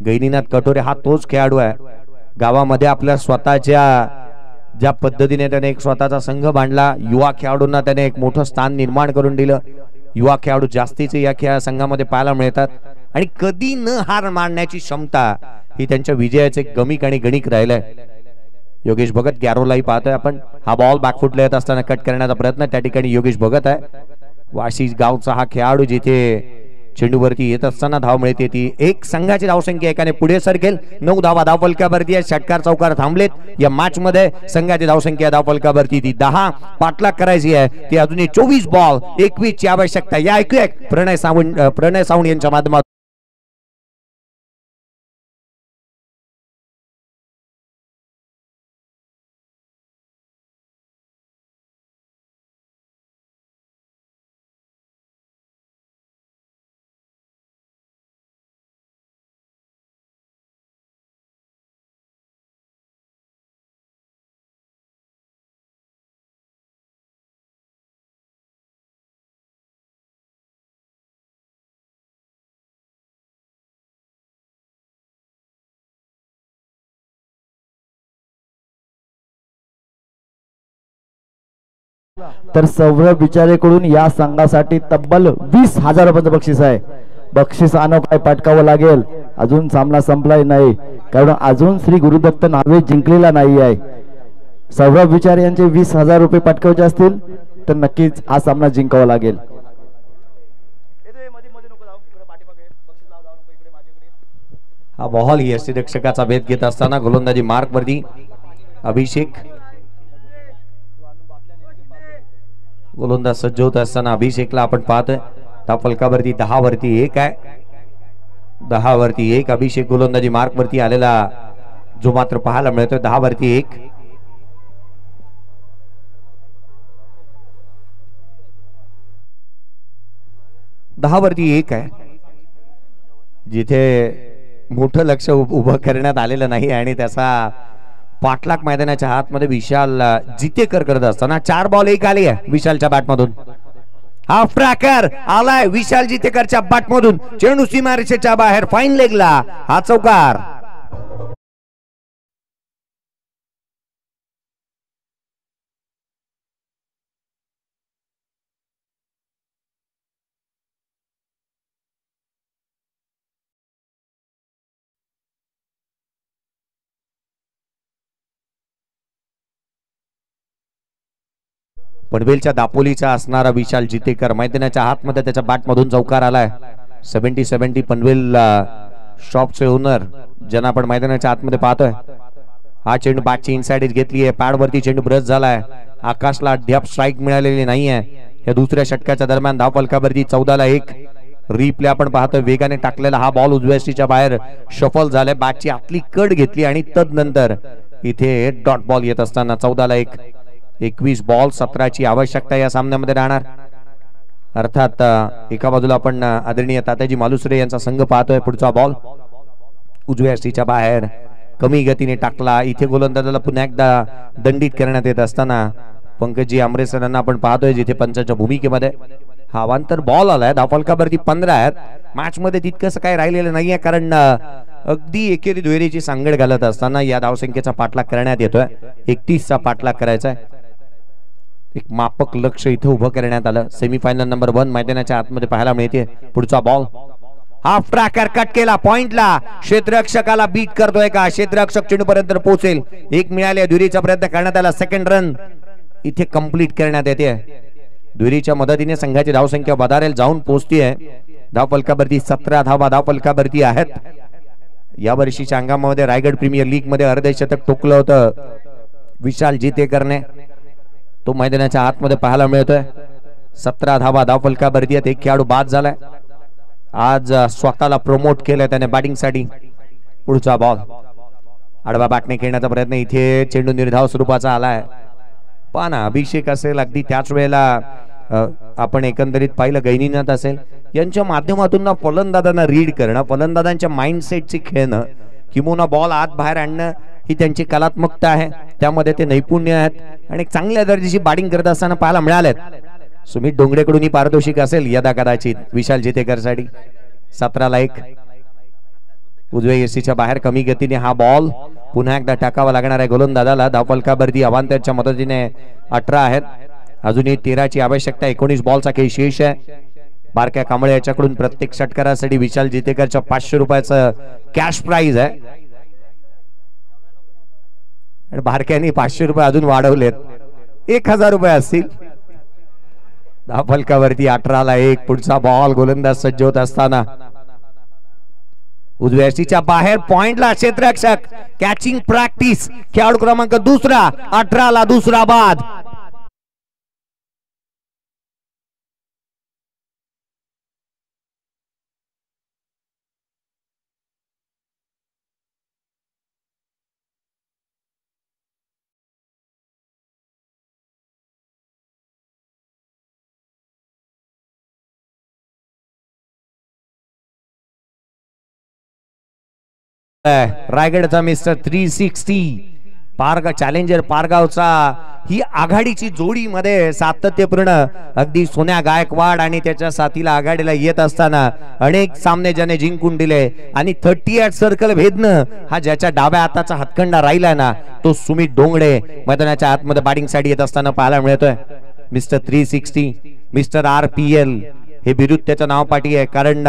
S3: गैनीनाथ कटोरे हा तोच खेळाडू आहे. गावामध्ये आपल्या स्वतःच्या ज्या पद्धतीने त्याने एक स्वतःचा संघ बांधला, युवा खेळाडूंना त्याने एक मोठं स्थान निर्माण करून दिलं. युवा खेळाडू जास्तीचे या संघामध्ये पाहायला मिळतात आणि कधी न हार मानण्याची क्षमता ही त्यांच्या विजयाचे गमिक आणि गणिक राहिलंय. योगेश भगत गॅरोलाही पाहतोय आपण. हा बॉल बॅकफुटला येत असताना कट करण्याचा प्रयत्न त्या ठिकाणी योगेश भगत आहे. वाशी गावचा हा खेळाडू जिथे चेंडूवरती येत असताना धाव मिळते ती एक. संघाची धावसंख्या एकाने पुढे सरकेल. 9 धावा धाव फलकावरती आहे. षटकार चौकार थांबलेत या मॅच मध्ये. संघाची धावसंख्या धाव फलकावरती ती 10. पाठलाग करायची आहे ती अजूनही 24 बॉल 21 ची आवश्यकता. या ऐकूया प्रणय सावंत यांच्या माध्यमातून.
S2: तर सौरभ विचारेकडून या संघासाठी तब्बल 20,000 रुपयाचं बक्षीस आहे. बक्षीस काय पटकावं लागेल. अजून सामना संपलाय नाही, कारण अजून श्री गुरुदत्त नावे जिंकलेला नाही आहे. सौरभ विचारे यांचे 20,000 रुपये पटकावचे असतील तर नक्कीच हा सामना जिंकावा लागेल.
S3: हा बॉल यष्टीरक्षकाचा भेद घेत असताना गोलंदाजी मार्क वरती अभिषेक. गोलंदाज सज्ज होत असताना अभिषेकला आपण पाहतोय. त्या फलकावरती 10 वरती 1 आहे. 10 वरती 1 अभिषेक गोलंदाजी मार्क वरती आलेला जो मात्र पाहायला मिळतोय. 10 वरती 1. दहा वरती 1 आहे. जिथे मोठं लक्ष उभं करण्यात आलेलं नाही आणि त्याचा पाठलाग मैदानाच्या आतमध्ये विशाल जितेकर करत असताना 4 बॉल 1 आली आहे विशालच्या बॅटमधून. हाफ ट्रॅकर आलाय विशाल जितेकरच्या बॅटमधून, चेंडू सीमारेषेच्या बाहेर, फाईन लेगला हा चौकार. पनवेलच्या दापोलीचा असणारा विशाल जितेकर मैदानाच्या आतमध्ये त्याच्या बॅटमधून चौकार आलाय. 70-70 पनवेल शॉपचे ओनर ज्यांना आपण मैदानाच्या आतमध्ये पाहतोय. हा चेंडू बॅटची इनसाइड घेतली आहे, पॅड वरती चेंडू ब्रश झालाय. आकाशला अद्याप स्ट्राईक मिळालेली नाहीये. या दुसऱ्या षटकाच्या दरम्यान धाव फलकावरती 14-1 रिप्ले आपण पाहतोय. वेगाने टाकलेला हा बॉल उजव्या सीच्या बाहेर शफल झालाय. बॅटची आतली कट घेतली आणि तदनंतर इथे डॉट बॉल येत असताना 14-1. 21 बॉल 17ची आवश्यकता या सामन्यामध्ये राहणार. अर्थात एका बाजूला आपण आदरणीय तात्याजी मालुसरे यांचा संघ पाहतोय. पुढचा बॉल उजव्या सीच्या बाहेर कमी गतीने टाकला. इथे गोलंदाजाला पुन्हा एकदा दंडित करण्यात येत असताना पंकजी आमरेसर यांना आपण पाहतोय जिथे पंचाच्या भूमिकेमध्ये. हा अवांतर बॉल आलाय. धावफलकावरती 15 आहेत. मॅच मध्ये तितकंच काय राहिलेलं नाहीये कारण अगदी एकेरी दुहेरीची सांगड घालत असताना या धावसंख्येचा पाठलाग करण्यात येतोय. 31चा पाठलाग करायचा आहे. एक मापक लक्ष इथे उभं करण्यात आलं. सेमीफायनल नंबर 1 मैदानाच्या आतमध्ये पाहायला मिळते. पुढचा बॉल हाफ ट्रॅकर कट केला पॉइंटला. क्षेत्ररक्षकाला बीट करतोय का? क्षेत्ररक्षक चेंडूपर्यंत पोहोचेल. एक मिळाले. दुहेरीचा प्रयत्न करण्यात आला. सेकंड रन इथे कंप्लीट करण्यात येते. दुहेरीच्या मदतीने संघाची धावसंख्या वधारेल जाऊन पोहोचतीये. धावफलकावरती 17 धावा धावफलकावरती आहेत. या वर्षीच्या अंगामध्ये रायगड प्रीमियर लीग मध्ये अर्धशतक ठोकलं होतं विशाल जितेकरने. तो मैदानाच्या आतमध्ये पाहायला मिळतोय. 17 धावा धावफलकावरती आहेत. एक खेळाडू बाद झालाय. आज स्वतःला प्रमोट केलंय त्याने बॅटिंग साठी. पुढचा बॉल आडवा बॅटने खेळण्याचा प्रयत्न. इथे चेंडू निर्धाव स्वरूपाचा आलाय. पाना अभिषेक असेल अगदी त्याच वेळेला आपण एकंदरीत पाहिलं गैनीनाथ असेल यांच्या माध्यमातून ना फलंदाजांना रीड करणं, फलंदाजांच्या माइंडसेटची खेळणं किंवा बॉल आत बाहेर आणणं ही त्यांची कलात्मकता आहे. त्यामध्ये ते नैपुण्य आहेत आणि चांगल्या दर्जाची बॅटिंग करत असताना पाहायला मिळालेत. सुमित डोंगरेकडून ही पारितोषिक असेल यदा कदाचित विशाल जितेकरसाठी. 17-1 उजव्या यष्टीच्या बाहेर कमी गतीने हा बॉल पुन्हा एकदा टाकावा लागणार आहे गोलंदाजाला. धावफलकावरती अवांतरच्या मदतीने 18 आहेत. अजूनही 13ची आवश्यकता. 19 बॉलचा काही शेष आहे. बारक्या कांबळे याच्याकडून प्रत्येक षटकारासाठी विशाल जितेकरच्या 500 रुपयाचं कॅश प्राइज आहे. आणि बारक्याने 500 रुपये अजून वाढवलेत. 1000 रुपये असतील. धावफलकावरती 18-1 पुढचा बॉल. गोलंदाज सज्ज होत असताना उजव्या यष्टीच्या बाहेर पॉइंटला क्षेत्ररक्षक कॅचिंग प्रॅक्टिस. खेळाडू क्रमांक 2 18ला दुसरा बाद. रायगडचा मिस्टर 360 पारगाव चॅलेंजर पारगावचा ही आघाडीची जोडी मध्ये सातत्यपूर्ण अगदी सोन्या गायकवाड आणि त्याच्या साथीला आघाडीला येत असताना अनेक सामने ज्याने जिंकून दिले आणि 38 सर्कल भेदनं हा ज्याच्या डाव्या हाताचा हातखंडा राहिला ना तो सुमित डोंगरे मैदानाच्या आतमध्ये बॅटिंग साठी येत असताना पाहायला मिळतोय. मिस्टर 360 मिस्टर RPL हे बिरुद त्याच्या नावापाठी आहे कारण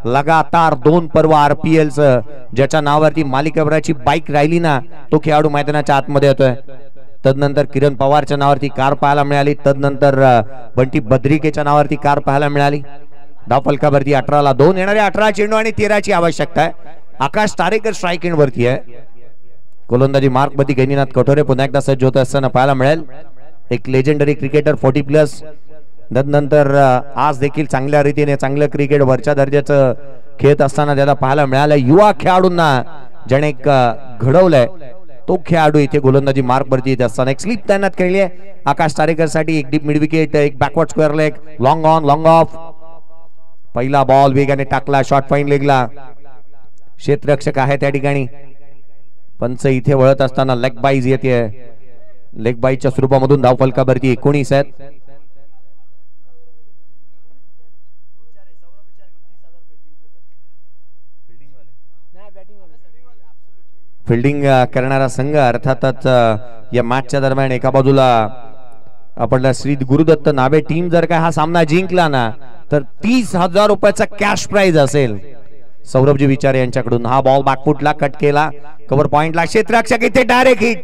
S3: लगातार 2 पर्व RPL च ज्याच्या नावावरती मालिकाभराची बाईक राहिली ना तो खेळाडू मैदानाच्या आतमध्ये येतोय. तदनंतर किरण पवारच्या नावावरती कार पाहायला मिळाली. तदनंतर बंटी बद्रिकेच्या नावावरती कार पाहायला मिळाली. धावफलकावरती 18ला 2 येणारे 18 चेंडू आणि 13ची आवश्यकता आहे. आकाश तारेकर स्ट्राईक एंड वरती आहे. गोलंदाजी मार्क मध्ये गैनीनाथ कठोरे पुन्हा एकदा सज्ज होत असताना पाहायला मिळेल. एक लेजेंडरी क्रिकेटर 40+ तदनंतर आज देखील चांगल्या रीतीने चांगलं क्रिकेट वरच्या दर्जाचं खेळत असताना त्याला पाहायला मिळालं. युवा खेळाडूंना ज्याने घडवलंय तो खेळाडू इथे गोलंदाजी मार्क वरती येत असताना एक स्लिप तैनात केली आहे आकाश तारेकर साठी. एक डीप मिड विकेट, एक backward square leg, long on long of. पहिला बॉल वेगाने टाकला, शॉर्ट पॉइंट लेगला. क्षेत्ररक्षक आहे त्या ठिकाणी. पंच इथे वळत असताना लेग बाईज येते. लेग बाईच्या स्वरूपामधून धाव फलकावरती 19 आहेत. फिल्डिंग करणारा संघ अर्थातच या मॅचच्या दरम्यान एका बाजूला आपल्याला श्री गुरुदत्त नावे टीम जर का हा सामना जिंकला ना तर 30,000 रुपयाचा कॅश प्राइज असेल. सौरभजी विचारे यांच्याकडून हा बॉल बॅकफुटला कट केला, कव्हर पॉइंटला. क्षेत्ररक्षक इथे डायरेक्ट हिट.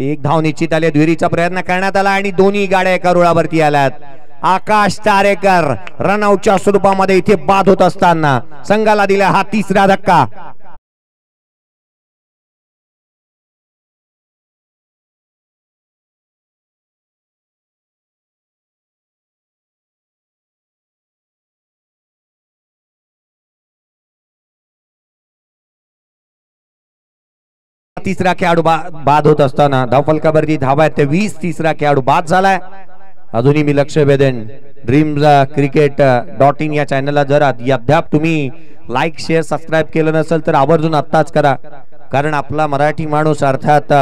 S3: एक धाव निश्चित आले. दुहेरीचा प्रयत्न करण्यात आला आणि दोन्ही गाड्या एका रुळावरती आल्यात. आकाश तारेकर रनआउटच्या स्वरूपामध्ये इथे बाद होत असताना संघाला दिला हा तिसरा धक्का. तिसरा खेळाडू बाद होत असताना धावफलकावरती धावा आहेत ते 20. तिसरा खेळाडू बाद झालाय. अजूनही मी लक्ष वेधेन ड्रीम्स क्रिकेट .in या चॅनलला जर अद्याप तुम्ही लाईक शेअर सबस्क्राईब केलं नसेल तर आवर्जून आत्ताच करा. कारण आपला मराठी माणूस अर्थात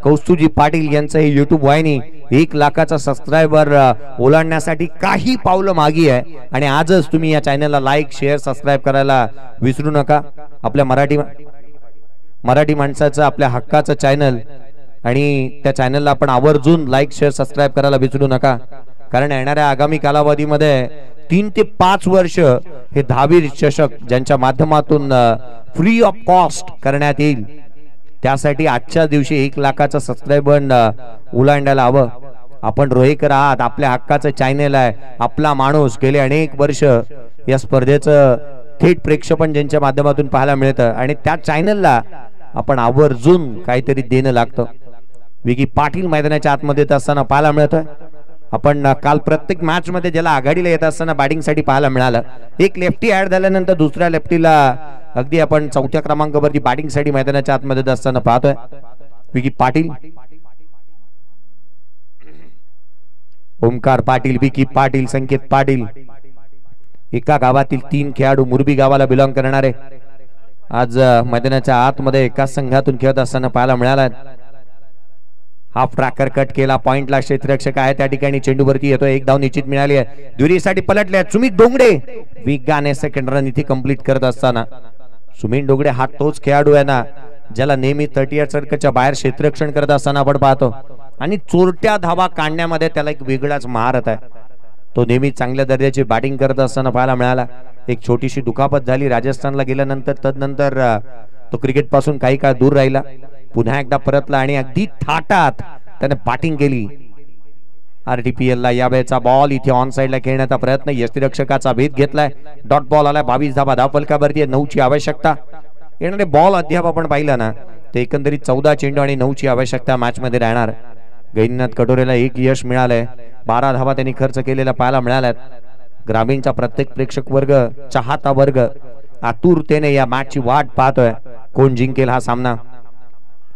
S3: कौस्तुजी पाटील यांचं हे युट्यूब वाहिनी 1 लाखाचा सबस्क्रायबर ओलांडण्यासाठी काही पावलं मागी आहे. आणि आजच तुम्ही या चॅनलला लाईक शेअर सबस्क्राईब करायला विसरू नका. आपल्या मराठी माणसाचं आपल्या हक्काचं चॅनल आणि त्या चॅनलला आपण आवर्जून लाईक शेअर सबस्क्राईब करायला विसरू नका. कारण येणाऱ्या आगामी कालावधीमध्ये 3 ते 5 वर्ष हे दहावीर चषक ज्यांच्या माध्यमातून फ्री ऑफ कॉस्ट करण्यात येईल त्यासाठी आजच्या दिवशी 1 लाखाचं सबस्क्रायबर ओलांडायला हवं. आपण रोहेकर आहात, आपल्या हक्काचं चॅनल आहे. आपला माणूस गेले अनेक वर्ष या स्पर्धेचं थेट प्रेक्षेपण ज्यांच्या माध्यमातून पाहायला मिळतं आणि त्या चॅनलला आपण आवर्जून काहीतरी देणं लागतं. विकी पाटील मैदानाच्या आतमध्ये येत असताना पाहायला मिळतं. आपण काल प्रत्येक मॅच मध्ये ज्याला आघाडीला येत असताना बॅटिंग साठी पाहायला मिळालं. एक लेफ्टी ऍड झाल्यानंतर दुसऱ्या लेफ्टीला अगदी आपण 4थ्या क्रमांकावरती बॅटिंग साठी मैदानाच्या आतमध्ये येत असताना पाहतोय. विकी पाटील, ओमकार पाटील, विकी पाटील, संकेत पाटील, एका गावातील 3 खेळाडू मुरबी गावाला बिलॉंग करणारे आज मैदानाच्या आतमध्ये एकाच संघातून खेळत असताना पाहायला मिळाला. हाफ ट्रॅकर कट केला, पॉइंटला क्षेत्ररक्षक आहे त्या ठिकाणी. चेंडूवरती येतोय, 1 धाव निश्चित मिळाली आहे. दुहेरीसाठी पलटले सुमित डोंगडे. वेगाने सेकंड रन इथे कंप्लीट करत असताना सुमित डोंगडे हा तोच खेळाडू आहे ना ज्याला नेहमी 30 सर्कलच्या बाहेर क्षेत्ररक्षण करत असताना आपण पाहतो आणि चोरट्या धावा काढण्यामध्ये त्याला एक वेगळाच महारत आहे. तो नेहमी चांगल्या दर्जाची बॅटिंग करत असताना पाहायला मिळाला. एक छोटीशी दुखापत झाली राजस्थानला गेल्यानंतर, तदनंतर तो क्रिकेट पासून काही काळ दूर राहिला. पुन्हा एकदा परतला आणि अगदी थाटात त्याने बॅटिंग केली. RTPL ला यावेळेचा बॉल इथे ऑन साइडला खेळण्याचा प्रयत्न, यष्टिरक्षकाचा भेद घेतलाय. डॉट बॉल आलाय. 22 धावा धावफलकावरती. 9 ची आवश्यकता. येणारे बॉल अद्याप आपण पाहिला ना ते एकंदरीत 14 चेंडू आणि 9 ची आवश्यकता मॅच मध्ये राहणार. गैनीनाथ कटोरेला 1 यश मिळालंय. 12 धावा त्यांनी खर्च केलेला पाहायला मिळाल्यात. ग्रामीणचा प्रत्येक प्रेक्षक वर्ग, चाहता वर्ग आतुरतेने या मॅचची वाट पाहतोय. कोण जिंकेल हा सामना.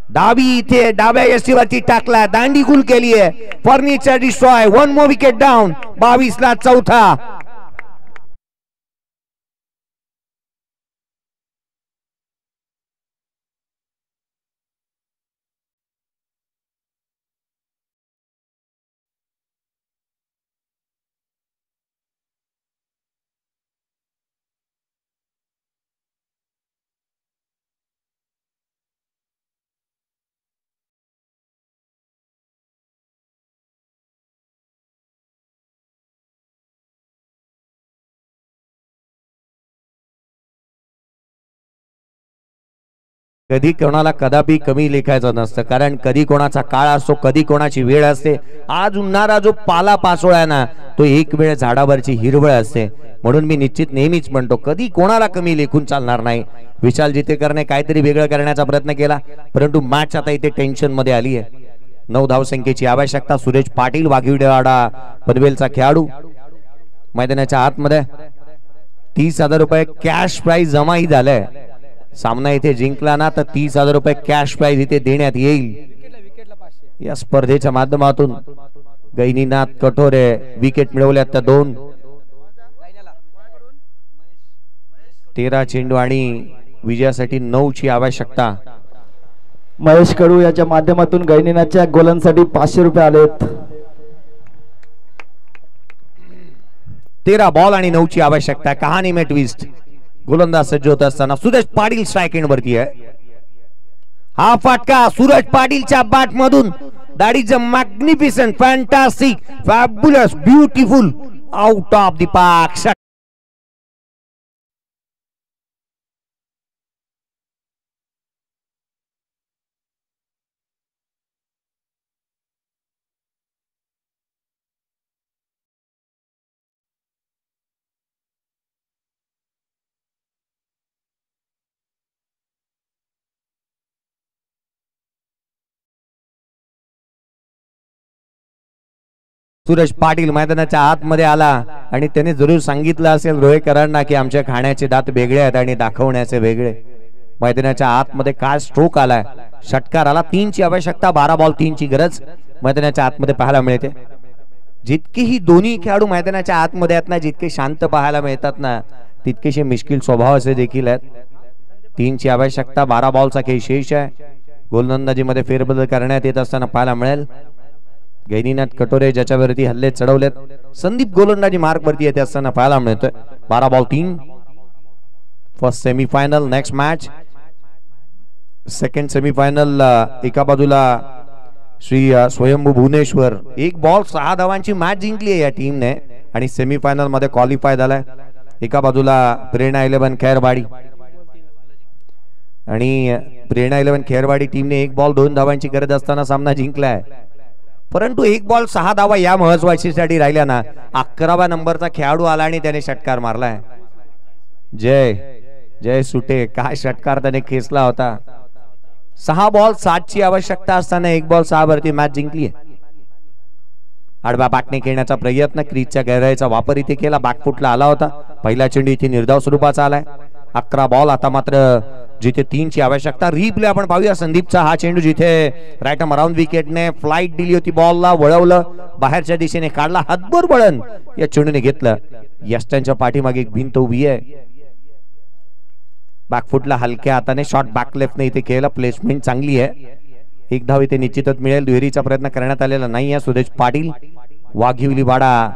S3: डावी इथे डाव्या यष्टीवरती टाकला, दांडी गुल केली आहे. Furniture destroy. 1 more wicket down. 22 ला 4था. कधी कोणाला कदापि कमी लेखायचं नसतं. कारण कधी कोणाचा काळ असतो, कधी कोणाची वेळ असते. आज उन्हाळा जो पाला पाचोळा आहे ना तो एक वेळ झाडावरची हिरवळ असते. म्हणून मी निश्चित नेहमीच म्हणतो कधी कोणाला कमी लेखून चालणार नाही. विशाल जितेकरने काहीतरी वेगळं करण्याचा प्रयत्न केला परंतु मॅच आता इथे टेन्शन मध्ये आली आहे. 9 धावसंख्येची आवश्यकता. सुरेश पाटील वाघिवडेवाडा पनवेलचा खेळाडू मैदानाच्या आतमध्ये. 30,000 रुपये कॅश प्राइज जमाही झालाय. सामना इथे जिंकला ना तर 30,000 रुपये कॅश प्राइज इथे देण्यात येईल. या स्पर्धेच्या माध्यमातून गैनीनाथ कठोरे विकेट मिळवल्यात त्या 2. 13 चेंडू आणि विजयासाठी 9 ची आवश्यकता.
S2: महेश कडू याच्या माध्यमातून गैनीनाथच्या गोलांसाठी 500 रुपये आलेत.
S3: 13 बॉल आणि 9 ची आवश्यकता. कहाणी में ट्विस्ट. गोलंदाज सज्ज होत असताना सूरज पाटील स्ट्राइक एंड वरती आहे. हा फटका सूरज पाटीलच्या बॅट मधून. That is a magnificent, fantastic, fabulous, beautiful, out of the park. Suraj Patil मैदानाच्या आतमध्ये आला आणि त्याने जरूर सांगितलं असेल रोहेकरांना की आमच्या खाण्याचे दात वेगळे आहेत आणि दाखवण्याचे वेगळे. मैदानाच्या आतमध्ये काय स्ट्रोक आलाय, षटकार आला. 3 ची आवश्यकता, 12 बॉल 3 ची गरज मैदानाच्या आतमध्ये पाहायला मिळते. जितकेही दोन्ही खेळाडू मैदानाच्या आतमध्ये आहेत ना, जितके शांत पाहायला मिळतात ना, तितकेशे मिश्किल स्वभावाचे देखील आहेत. 3 ची आवश्यकता, 12 बॉलचा खेळ शेष आहे. गोलंदाजीमध्ये फेरबदल करण्यात येत असताना पाहायला मिळेल. गैनीनाथ कटोरे ज्याच्यावरती हल्ले चढवलेत, संदीप गोलंदाजी मार्क वरती येते असताना पाहायला मिळतोय. 12 ball 3. First semifinal, next match. Second semifinal. एका बाजूला श्री स्वयंभू भुवनेश्वर 1 बॉल 6 धावांची मॅच जिंकली आहे या टीमने आणि सेमीफायनल मध्ये क्वालिफाय झालाय. एका बाजूला प्रेरणा 11 खैरवाडी आणि प्रेरणा 11 खैरवाडी टीमने 1 बॉल 2 धावांची गरज असताना सामना जिंकलाय. परंतु 1 बॉल 6 धावा या महत्वाचीसाठी राहिल्या ना. 11व्या नंबरचा खेळाडू आला आणि त्याने षटकार मारलाय. जय जय सुटे, काय षटकार त्याने खेचला होता. 6 बॉल 7 ची आवश्यकता असताना 1 बॉल 6 वरती मॅच जिंकली आहे. आडव्या बॅटने खेळण्याचा प्रयत्न, क्रीजच्या गैराईचा वापर इथे केला. बॅकफुटला आला होता. पहिला चेंडू इथे निर्धाव स्वरूपाचा आलाय. 11 बॉल. आता मात्र जिथे 3 ची आवश्यकता. रिप्ले आपण पाहूया संदीपचा हा चेंडू, जिथे राईट आर्म अराउंड विकेटने फ्लाइट दिली होती, बॉलला वळवलं, बाहेरच्या दिशेने काढला, हातभर बळण या चेंडूने घेतलं. यष्टांच्या पाठीमागे एक भिंत उभी आहे. बॅकफुटला हलक्या हाताने शॉट बॅक लेफ्टने इथे केला. प्लेसमेंट चांगली आहे. 1 धाव इथे निश्चितच मिळेल. दुहेरीचा प्रयत्न करण्यात आलेला नाही. सुरेश पाटील वाघिवलीवाडा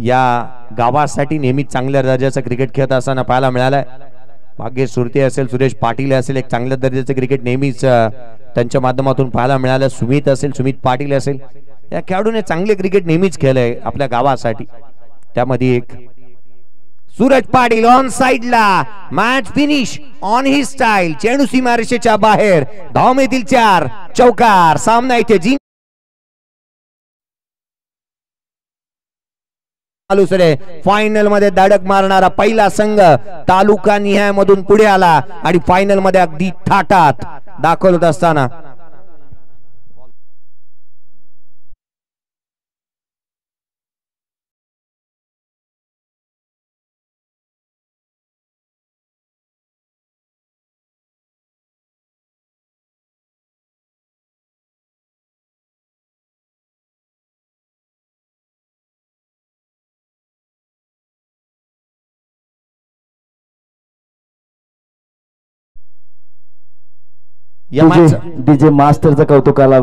S3: या गावासाठी नेहमीच चांगल्या दर्जाचं क्रिकेट खेळत असताना पाहायला मिळालंय. भाग्येश सुरते असेल, सुरेश पाटील असेल, एक चांगल्या दर्जाचं क्रिकेट नेहमीच त्यांच्या माध्यमातून पाहायला मिळालं. सुमित असेल, सुमित पाटील असेल, या खेळाडूने चांगले क्रिकेट नेहमीच खेळलंय आपल्या गावासाठी. त्यामध्ये एक सूरज पाटील ऑन साइडला. Match finish on he style. चेंडू सीमारेषेच्या बाहेर. धाव मिळतील 4. चौकार. सामना इथे जिंक फायनल मध्ये धडक मारणारा पहिला संघ तालुका निहाय मधून पुढे आला आणि फायनल मध्ये अगदी थाटात दाखवत असताना
S2: डीजे मास्टरचं कौतुक आला.